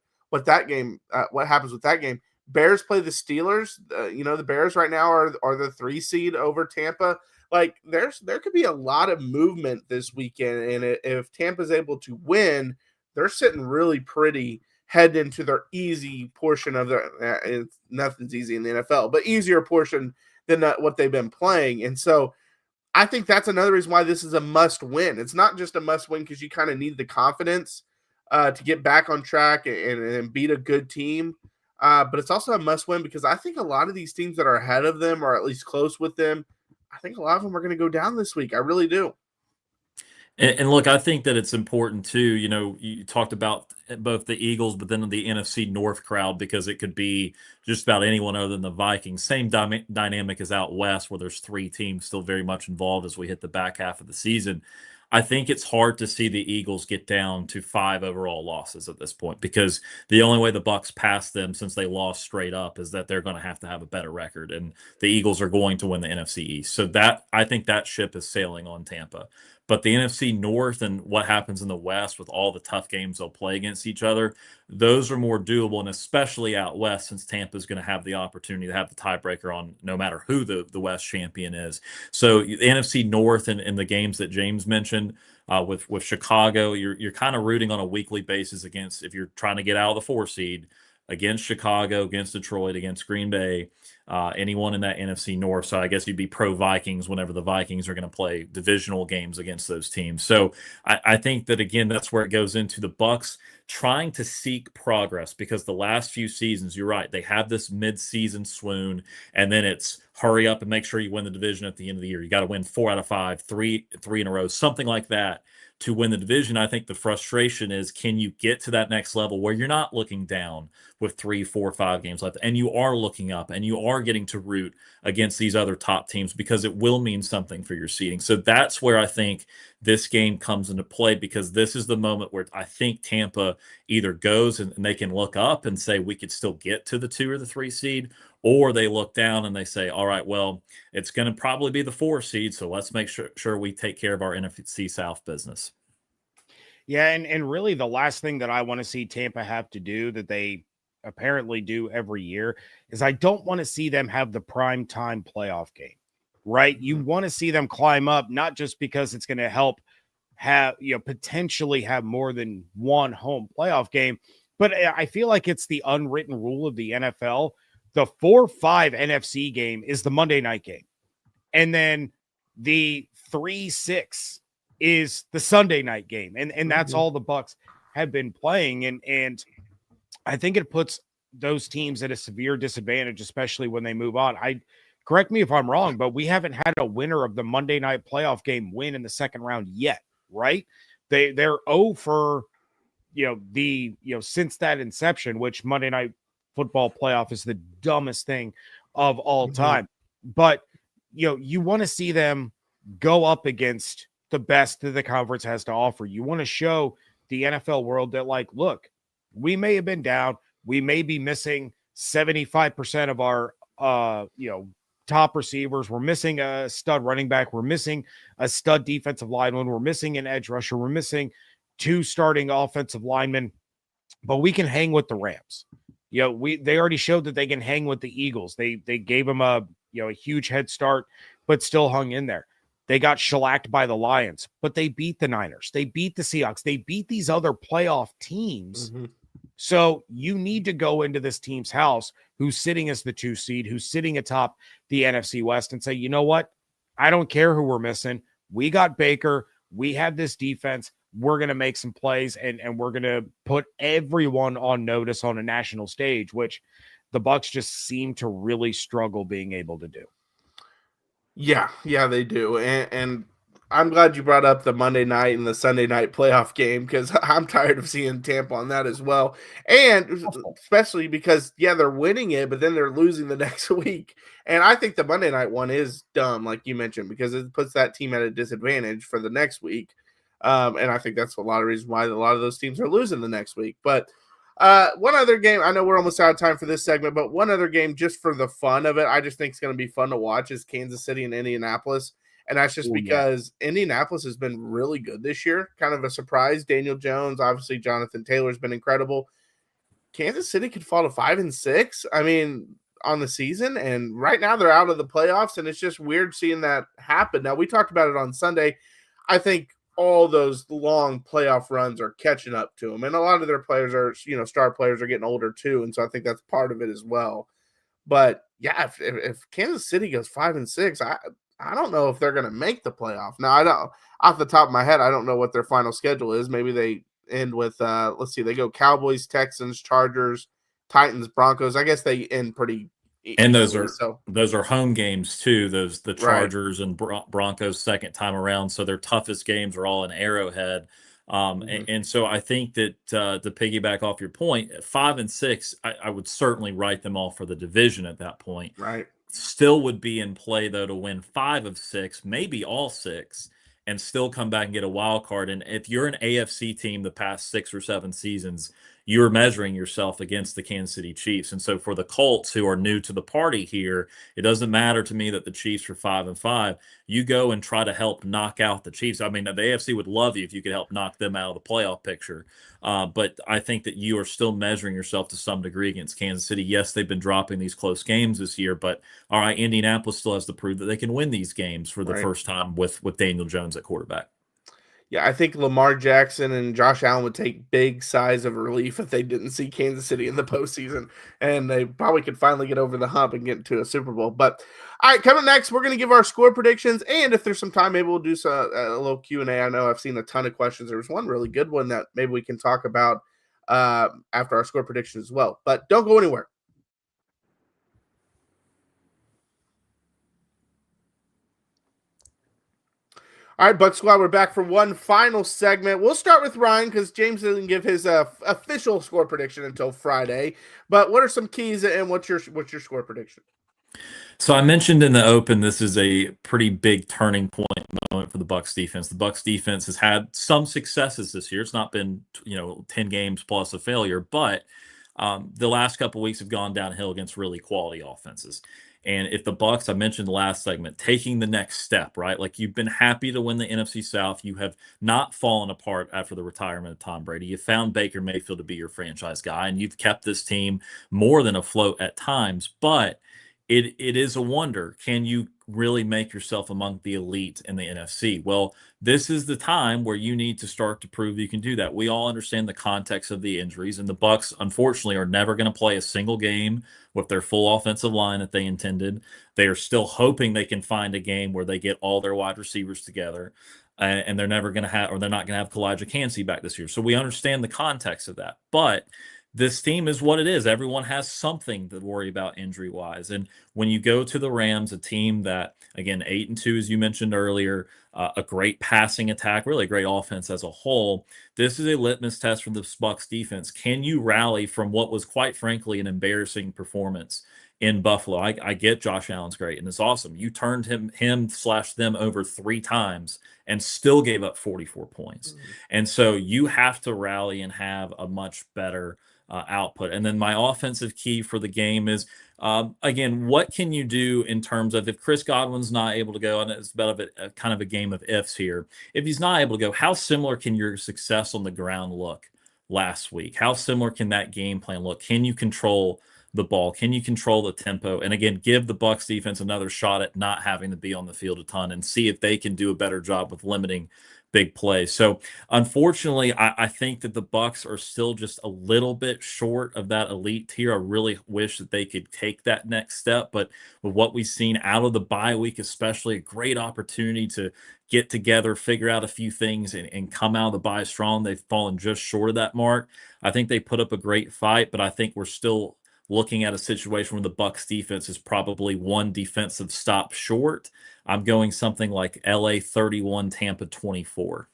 that game, what happens with that game. Bears play the Steelers. The Bears right now are the 3 seed over Tampa. Like, there could be a lot of movement this weekend, and if Tampa's able to win, they're sitting really pretty head into their easy portion of their nothing's easy in the NFL, but easier portion than what they've been playing. And so I think that's another reason why this is a must win. It's not just a must win because you kind of need the confidence to get back on track and beat a good team. But it's also a must win because I think a lot of these teams that are ahead of them, or at least close with them, I think a lot of them are going to go down this week. I really do. And look, I think that it's important too. You talked about both the Eagles, but then the NFC North crowd, because it could be just about anyone other than the Vikings. Same dynamic as out west, where there's 3 teams still very much involved as we hit the back half of the season. I think it's hard to see the Eagles get down to 5 overall losses at this point, because the only way the Bucs pass them since they lost straight up is that they're going to have a better record, and the Eagles are going to win the NFC East. So that, I think that ship is sailing on Tampa. But the NFC North and what happens in the West with all the tough games they'll play against each other, those are more doable, and especially out West, since Tampa is going to have the opportunity to have the tiebreaker on no matter who the West champion is. So the NFC North and the games that James mentioned, with Chicago, you're kind of rooting on a weekly basis against, if you're trying to get out of the 4 seed, against Chicago, against Detroit, against Green Bay, anyone in that NFC North. So I guess you'd be pro Vikings whenever the Vikings are going to play divisional games against those teams. So I think that, again, that's where it goes into the Bucs trying to seek progress, because the last few seasons, you're right, they have this mid-season swoon, and then it's hurry up and make sure you win the division at the end of the year. You got to win 4 out of 5, three in a row, something like that, to win the division. I think the frustration is, can you get to that next level where you're not looking down with 3, 4, 5 games left, and you are looking up and you are getting to root against these other top teams, because it will mean something for your seeding. So that's where I think this game comes into play, because this is the moment where I think Tampa either goes and they can look up and say, we could still get to the 2 or the 3 seed, or they look down and they say, all right, well, it's going to probably be the 4 seed, so let's make sure we take care of our NFC South business. Yeah, and really the last thing that I want to see Tampa have to do, that they apparently do every year, is I don't want to see them have the prime time playoff game, right? You want to see them climb up, not just because it's going to help have, potentially have more than one home playoff game, but I feel like it's the unwritten rule of the NFL. The 4-5 NFC game is the Monday night game. And then the 3-6 is the Sunday night game. And that's all the Bucs have been playing. And I think it puts those teams at a severe disadvantage, especially when they move on. Correct me if I'm wrong, but we haven't had a winner of the Monday night playoff game win in the second round yet, right? They're 0 for, since that inception, which Monday night football playoff is the dumbest thing of all time. But, you want to see them go up against the best that the conference has to offer. You want to show the NFL world that, like, look, we may have been down. We may be missing 75% of our, top receivers. We're missing a stud running back. We're missing a stud defensive lineman. We're missing an edge rusher. We're missing 2 starting offensive linemen, but we can hang with the Rams. They already showed that they can hang with the Eagles. They gave them a huge head start, but still hung in there. They got shellacked by the Lions, but they beat the Niners. They beat the Seahawks. They beat these other playoff teams. So you need to go into this team's house, who's sitting as the 2 seed, who's sitting atop the NFC West, and say, you know what? I don't care who we're missing. We got Baker. We have this defense. We're going to make some plays, and we're going to put everyone on notice on a national stage, which the Bucs just seem to really struggle being able to do. Yeah, they do. And I'm glad you brought up the Monday night and the Sunday night playoff game, because I'm tired of seeing Tampa on that as well. And especially because, they're winning it, but then they're losing the next week. And I think the Monday night one is dumb, like you mentioned, because it puts that team at a disadvantage for the next week. And I think that's a lot of reasons why a lot of those teams are losing the next week. But one other game, I know we're almost out of time for this segment, but one other game just for the fun of it, I just think it's going to be fun to watch, is Kansas City and Indianapolis. And that's just because Indianapolis has been really good this year. Kind of a surprise. Daniel Jones, obviously Jonathan Taylor's been incredible. Kansas City could fall to 5-6, on the season. And right now they're out of the playoffs, and it's just weird seeing that happen. Now, we talked about it on Sunday. I think all those long playoff runs are catching up to them. And a lot of their players are, star players are getting older too. And so I think that's part of it as well. But yeah, if Kansas City goes 5-6, I don't know if they're going to make the playoff. Now, I don't, off the top of my head, I don't know what their final schedule is. Maybe they end with, let's see, they go Cowboys, Texans, Chargers, Titans, Broncos. I guess they end pretty. And those are home games too. The Chargers and Broncos second time around. So their toughest games are all in Arrowhead. And so I think that to piggyback off your point, at 5-6, I would certainly write them off for the division at that point. Right. Still would be in play though to win 5 of 6, maybe all 6, and still come back and get a wild card. And if you're an AFC team the past 6 or 7 seasons, you're measuring yourself against the Kansas City Chiefs. And so for the Colts, who are new to the party here, it doesn't matter to me that the Chiefs are 5-5. You go and try to help knock out the Chiefs. I mean, the AFC would love you if you could help knock them out of the playoff picture. But I think that you are still measuring yourself to some degree against Kansas City. Yes, they've been dropping these close games this year, but all right, Indianapolis still has to prove that they can win these games for the first time with Daniel Jones at quarterback. Yeah, I think Lamar Jackson and Josh Allen would take big sighs of relief if they didn't see Kansas City in the postseason, and they probably could finally get over the hump and get into a Super Bowl. But all right, coming next, we're going to give our score predictions, and if there's some time, maybe we'll do a little Q&A. I know I've seen a ton of questions. There was one really good one that maybe we can talk about after our score predictions as well. But don't go anywhere. All right, Buck Squad, we're back for one final segment. We'll start with Ryan because James didn't give his official score prediction until Friday. But what are some keys and what's your score prediction? So I mentioned in the open, this is a pretty big turning point moment for the Bucs defense. The Bucs defense has had some successes this year. It's not been 10 games plus a failure, but the last couple of weeks have gone downhill against really quality offenses. And if the Bucs, I mentioned the last segment, taking the next step, right? Like you've been happy to win the NFC South. You have not fallen apart after the retirement of Tom Brady. You found Baker Mayfield to be your franchise guy, and you've kept this team more than afloat at times. But it is a wonder, can you really make yourself among the elite in the NFC? Well, this is the time where you need to start to prove you can do that. We all understand the context of the injuries, and the Bucs, unfortunately, are never going to play a single game with their full offensive line that they intended. They are still hoping they can find a game where they get all their wide receivers together, and they're never going to have, or they're not going to have Kalijah Kancey back this year. So we understand the context of that, but this team is what it is. Everyone has something to worry about injury-wise. And when you go to the Rams, a team that, again, 8-2, as you mentioned earlier, a great passing attack, really a great offense as a whole, this is a litmus test for the Bucs defense. Can you rally from what was, quite frankly, an embarrassing performance in Buffalo? I get Josh Allen's great, and it's awesome. You turned him/them over 3 times and still gave up 44 points. Mm-hmm. And so you have to rally and have a much better output. And then my offensive key for the game is, again, what can you do in terms of if Chris Godwin's not able to go, and it's about a kind of a game of ifs here. If he's not able to go, how similar can your success on the ground look last week? How similar can that game plan look? Can you control the ball? Can you control the tempo? And again, give the Bucs defense another shot at not having to be on the field a ton and see if they can do a better job with limiting big plays. So unfortunately, I think that the Bucs are still just a little bit short of that elite tier. I really wish that they could take that next step, but with what we've seen out of the bye week, especially, a great opportunity to get together, figure out a few things, and come out of the bye strong. They've fallen just short of that mark. I think they put up a great fight, but I think we're still looking at a situation where the Bucs defense is probably one defensive stop short. I'm going something like LA 31, Tampa 24.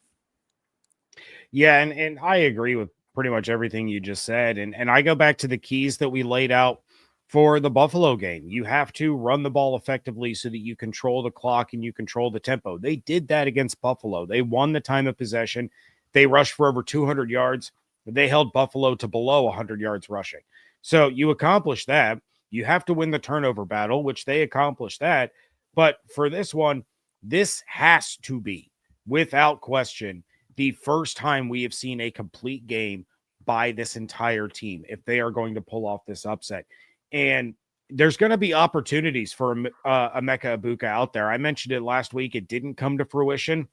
Yeah, and I agree with pretty much everything you just said. And I go back to the keys that we laid out for the Buffalo game. You have to run the ball effectively so that you control the clock and you control the tempo. They did that against Buffalo. They won the time of possession. They rushed for over 200 yards. They held Buffalo to below 100 yards rushing. So you accomplish that. You have to win the turnover battle, which they accomplished that. But for this one, this has to be, without question, the first time we have seen a complete game by this entire team if they are going to pull off this upset. And there's going to be opportunities for Emeka Egbuka out there. I mentioned it last week. It didn't come to fruition.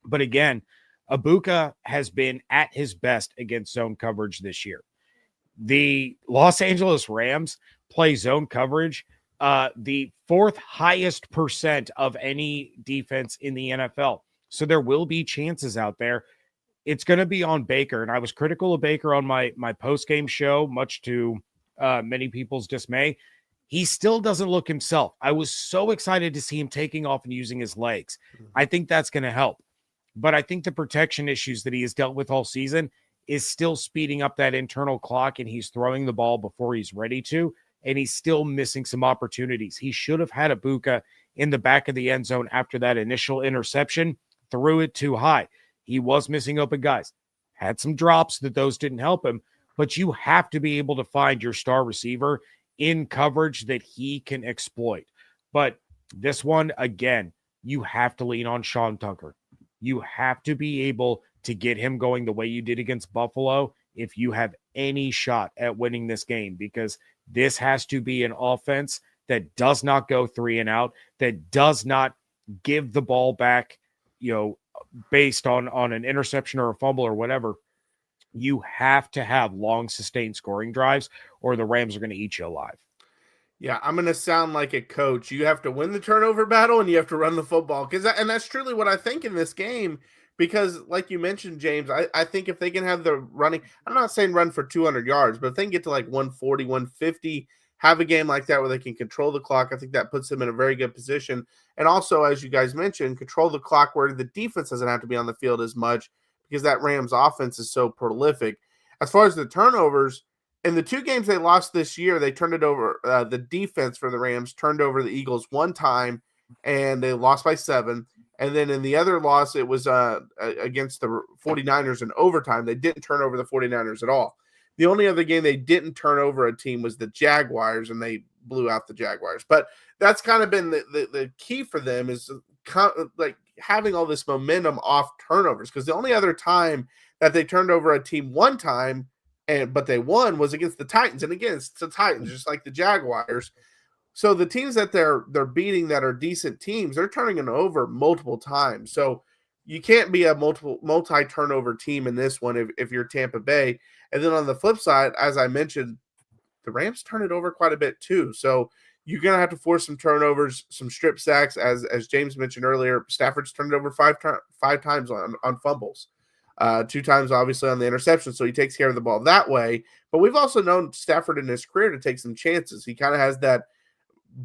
But again, Egbuka has been at his best against zone coverage this year. The Los Angeles Rams play zone coverage the 4th highest percent of any defense in the NFL. So there will be chances out there. It's going to be on Baker. And I was critical of Baker on my post-game show, much to many people's dismay. He still doesn't look himself. I was so excited to see him taking off and using his legs. I think that's going to help. But I think the protection issues that he has dealt with all season is still speeding up that internal clock, and he's throwing the ball before he's ready to, and he's still missing some opportunities. He should have had Egbuka in the back of the end zone after that initial interception. threw it too high. He was missing open guys, had some drops that those didn't help him, but you have to be able to find your star receiver in coverage that he can exploit. But this one, again, you have to lean on Sean Tucker. You have to be able to get him going the way you did against Buffalo if you have any shot at winning this game, because this has to be an offense that does not go 3 and out, that does not give the ball back, based on an interception or a fumble or whatever. You have to have long, sustained scoring drives, or the Rams are going to eat you alive. Yeah, I'm going to sound like a coach. You have to win the turnover battle and you have to run the football. And that's truly what I think in this game, because like you mentioned, James, I think if they can have the running, I'm not saying run for 200 yards, but if they can get to like 140, 150, have a game like that where they can control the clock, I think that puts them in a very good position. And also, as you guys mentioned, control the clock where the defense doesn't have to be on the field as much, because that Rams offense is so prolific. As far as the turnovers, in the 2 games they lost this year, they turned it over. The defense for the Rams turned over the Eagles 1 time, and they lost by 7. And then in the other loss, it was against the 49ers in overtime. They didn't turn over the 49ers at all. The only other game they didn't turn over a team was the Jaguars, and they blew out the Jaguars. But that's kind of been the key for them, is like having all this momentum off turnovers, because the only other time that they turned over a team 1 time but they won was against the Titans. And again, it's the Titans, just like the Jaguars. So the teams that they're beating that are decent teams, they're turning it over multiple times. So you can't be a multi-turnover team in this one if you're Tampa Bay. And then on the flip side, as I mentioned, the Rams turn it over quite a bit too. So you're going to have to force some turnovers, some strip sacks. As James mentioned earlier, Stafford's turned it over five times on fumbles. 2 times, obviously, on the interception, so he takes care of the ball that way. But we've also known Stafford in his career to take some chances. He kind of has that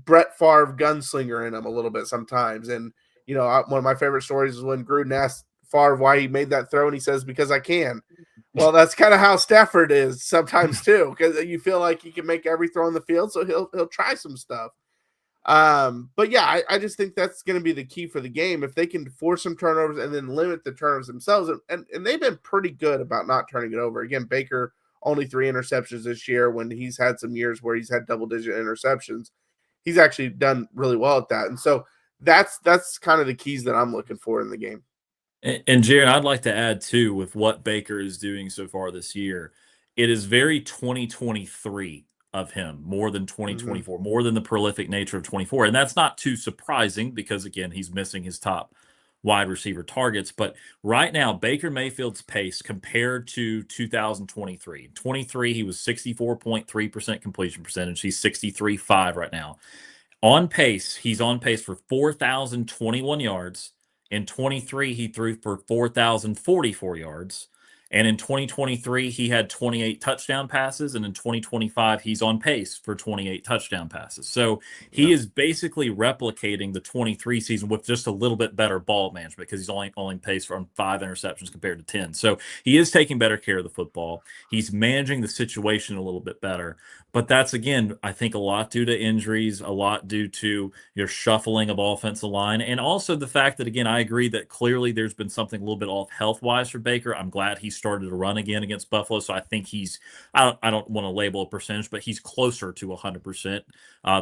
Brett Favre gunslinger in him a little bit sometimes. And, one of my favorite stories is when Gruden asked Favre why he made that throw, and he says, because I can. Well, that's kind of how Stafford is sometimes too, because you feel like he can make every throw on the field, so he'll try some stuff. But yeah, I just think that's going to be the key for the game. If they can force some turnovers and then limit the turnovers themselves, and they've been pretty good about not turning it over. Again, Baker only 3 interceptions this year, when he's had some years where he's had double-digit interceptions. He's actually done really well at that. And so that's kind of the keys that I'm looking for in the game. And Jaron, I'd like to add too, with what Baker is doing so far this year, it is very 2023 of him, more than 2024, more than the prolific nature of 24. And that's not too surprising, because again, he's missing his top wide receiver targets. But right now, Baker Mayfield's pace compared to 2023. 23, he was 64.3% completion percentage. He's 63.5 right now. On pace, he's on pace for 4,021 yards. In 23, he threw for 4,044 yards. And in 2023, he had 28 touchdown passes. And in 2025, he's on pace for 28 touchdown passes. So he is basically replicating the 23 season with just a little bit better ball management, because he's only pace for 5 interceptions compared to 10. So he is taking better care of the football. He's managing the situation a little bit better. But that's, again, I think a lot due to injuries, a lot due to your shuffling of offensive line, and also the fact that, again, I agree that clearly there's been something a little bit off health-wise for Baker. I'm glad he started to run again against Buffalo, so I think I don't want to label a percentage, but he's closer to 100%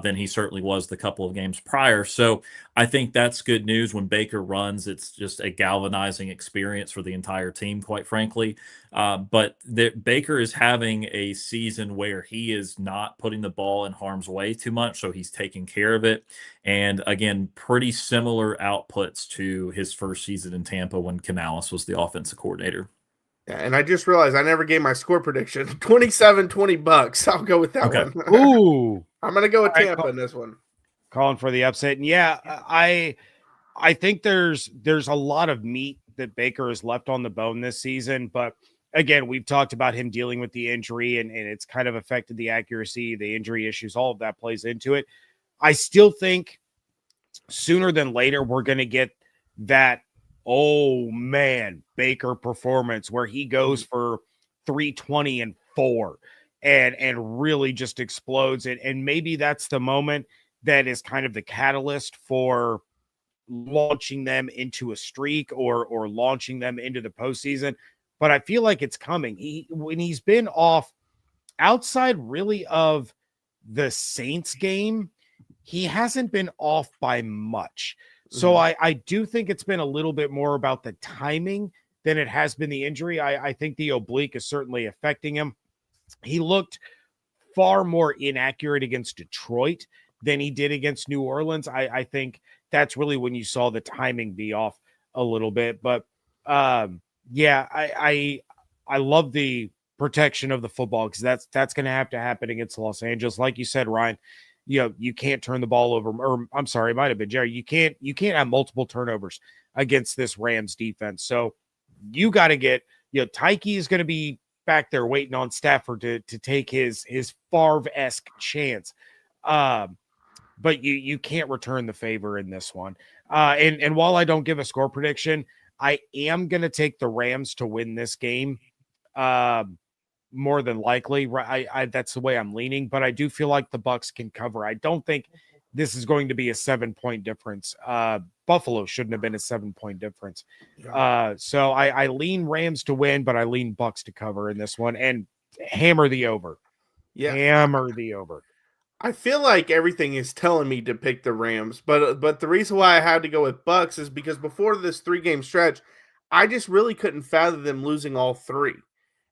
than he certainly was the couple of games prior. So I think that's good news. When Baker runs, it's just a galvanizing experience for the entire team, quite frankly. But Baker is having a season where he is not putting the ball in harm's way too much, so he's taking care of it. And again, pretty similar outputs to his first season in Tampa when Canales was the offensive coordinator. Yeah, and I just realized I never gave my score prediction. 27-20 Bucs. I'll go with that one. Ooh. I'm going to go with Tampa in this one. Calling for the upset. And yeah, I think there's a lot of meat that Baker has left on the bone this season, but again, we've talked about him dealing with the injury, and it's kind of affected the accuracy, the injury issues, all of that plays into it. I still think sooner than later, we're going to get that, oh man, Baker performance where he goes for 320 and 4 and really just explodes it. And maybe that's the moment that is kind of the catalyst for launching them into a streak or launching them into the postseason, but I feel like it's coming. When he's been off outside really of the Saints game, he hasn't been off by much. So I do think it's been a little bit more about the timing than it has been the injury. I think the oblique is certainly affecting him. He looked far more inaccurate against Detroit than he did against New Orleans. I think that's really when you saw the timing be off a little bit. But yeah, I love the protection of the football because that's going to have to happen against Los Angeles. Like you said, Ryan, you can't turn the ball over. Or I'm sorry, it might have been Jerry. You can't have multiple turnovers against this Rams defense. So you got to get, Tyke is going to be back there waiting on Stafford to take his Favre-esque chance. But you can't return the favor in this one. And while I don't give a score prediction, I am going to take the Rams to win this game. More than likely, right? That's the way I'm leaning, but I do feel like the Bucs can cover. I don't think this is going to be a 7-point difference. Buffalo shouldn't have been a 7-point difference. So I lean Rams to win, but I lean Bucs to cover in this one and hammer the over. Yeah, hammer the over. I feel like everything is telling me to pick the Rams, but the reason why I had to go with Bucs is because before this 3-game stretch, I just really couldn't fathom them losing all 3.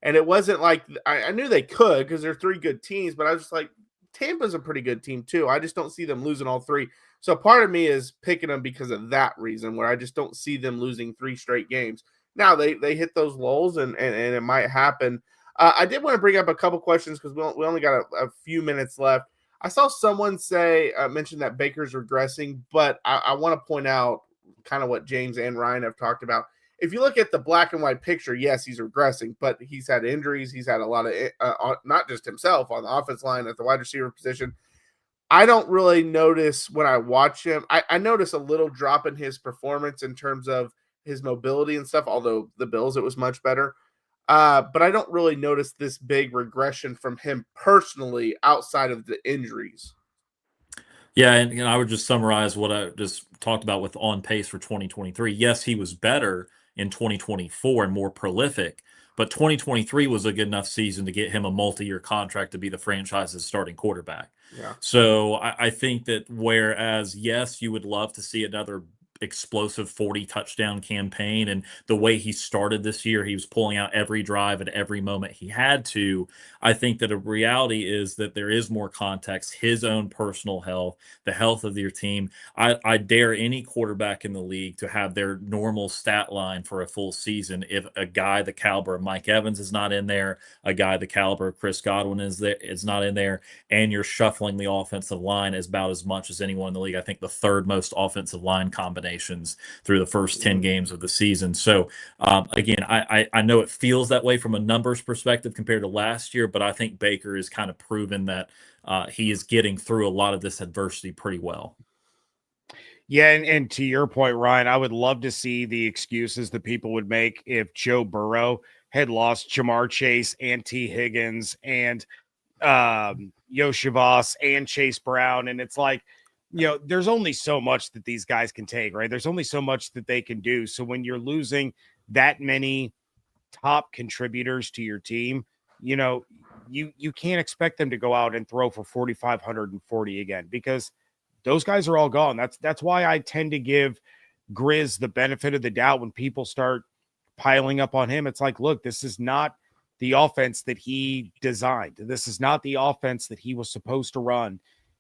And it wasn't like I knew they could because they're 3 good teams, but I was just like, Tampa's a pretty good team too. I just don't see them losing all 3. So part of me is picking them because of that reason, where I just don't see them losing 3 straight games. Now they hit those lulls and it might happen. I did want to bring up a couple questions because we only got a few minutes left. I saw someone mention that Baker's regressing, but I want to point out kind of what James and Ryan have talked about. If you look at the black and white picture, yes, he's regressing, but he's had injuries. He's had a lot of, not just himself on the offense line at the wide receiver position. I don't really notice when I watch him. I notice a little drop in his performance in terms of his mobility and stuff, although the Bills, it was much better. But I don't really notice this big regression from him personally outside of the injuries. Yeah, and I would just summarize what I just talked about with on pace for 2023. Yes, he was better in 2024 and more prolific, but 2023 was a good enough season to get him a multi-year contract to be the franchise's starting quarterback. Yeah. So I think that whereas, yes, you would love to see another explosive 40 touchdown campaign, and the way he started this year, he was pulling out every drive at every moment he had to. I think that a reality is that there is more context, his own personal health, the health of your team. I dare any quarterback in the league to have their normal stat line for a full season if a guy the caliber of Mike Evans is not in there, a guy the caliber of Chris Godwin is not in there, and you're shuffling the offensive line as about as much as anyone in the league. I think the third most offensive line combinations through the first 10 games of the season. So again, I know it feels that way from a numbers perspective compared to last year, but I think Baker is kind of proven that he is getting through a lot of this adversity pretty well. Yeah, and to your point, Ryan, I would love to see the excuses that people would make if Joe Burrow had lost Jamar Chase and T. Higgins and Yoshi Voss and Chase Brown. And it's like, there's only so much that these guys can take, right? There's only so much that they can do. So when you're losing that many top contributors to your team, you can't expect them to go out and throw for 4,540 again, because those guys are all gone. That's why I tend to give Grizz the benefit of the doubt when people start piling up on him. It's like, look, this is not the offense that he designed. This is not the offense that he was supposed to run.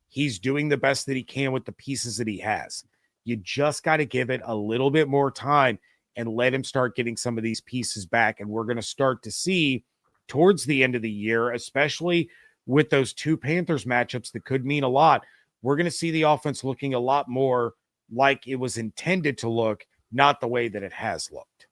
He's doing the best that he can with the pieces that he has. You just got to give it a little bit more time and let him start getting some of these pieces back. And we're going to start to see towards the end of the year, especially with those 2 Panthers matchups that could mean a lot, we're going to see the offense looking a lot more like it was intended to look, not the way that it has looked.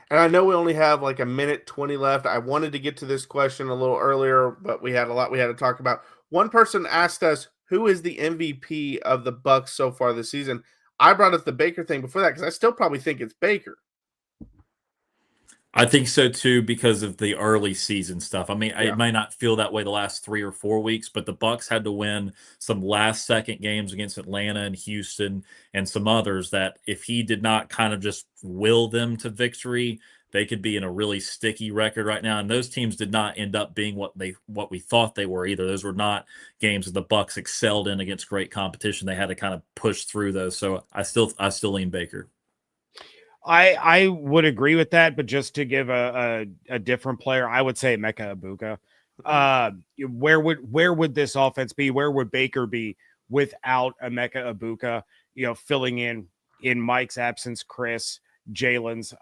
And I know we only have like a minute 20 left. I wanted to get to this question a little earlier, but we had a lot we had to talk about. One person asked us, who is the MVP of the Bucs so far this season? I brought up the Baker thing before that because I still probably think it's Baker. I think so too because of the early season stuff. I mean, Yeah. it may not feel that way the last 3 or 4 weeks, but the Bucs had to win some last second games against Atlanta and Houston and some others that if he did not kind of just will them to victory, they could be in a really sticky record right now. And those teams did not end up being what we thought they were either. Those were not games that the Bucs excelled in against great competition. They had to kind of push through those. So I still lean Baker. I would agree with that, but just to give a different player, I would say Emeka Egbuka. Where would this offense be? Where would Baker be without Emeka Egbuka? Filling in Mike's absence, Chris, Jalen's.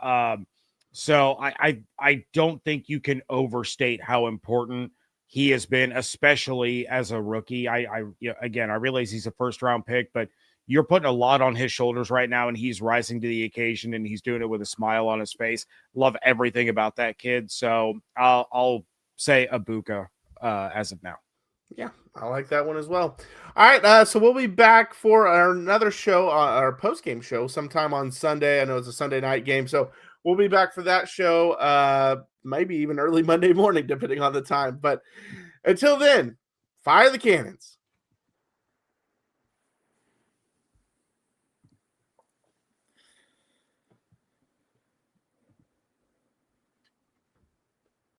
So I don't think you can overstate how important he has been, especially as a rookie. I realize he's a first round pick, but you're putting a lot on his shoulders right now, and he's rising to the occasion, and he's doing it with a smile on his face. Love everything about that kid. So I'll say Egbuka as of now. Yeah, I like that one as well. All right, so we'll be back for another show, our post-game show, sometime on Sunday. I know it's a Sunday night game, so we'll be back for that show, maybe even early Monday morning, depending on the time. But until then, fire the cannons.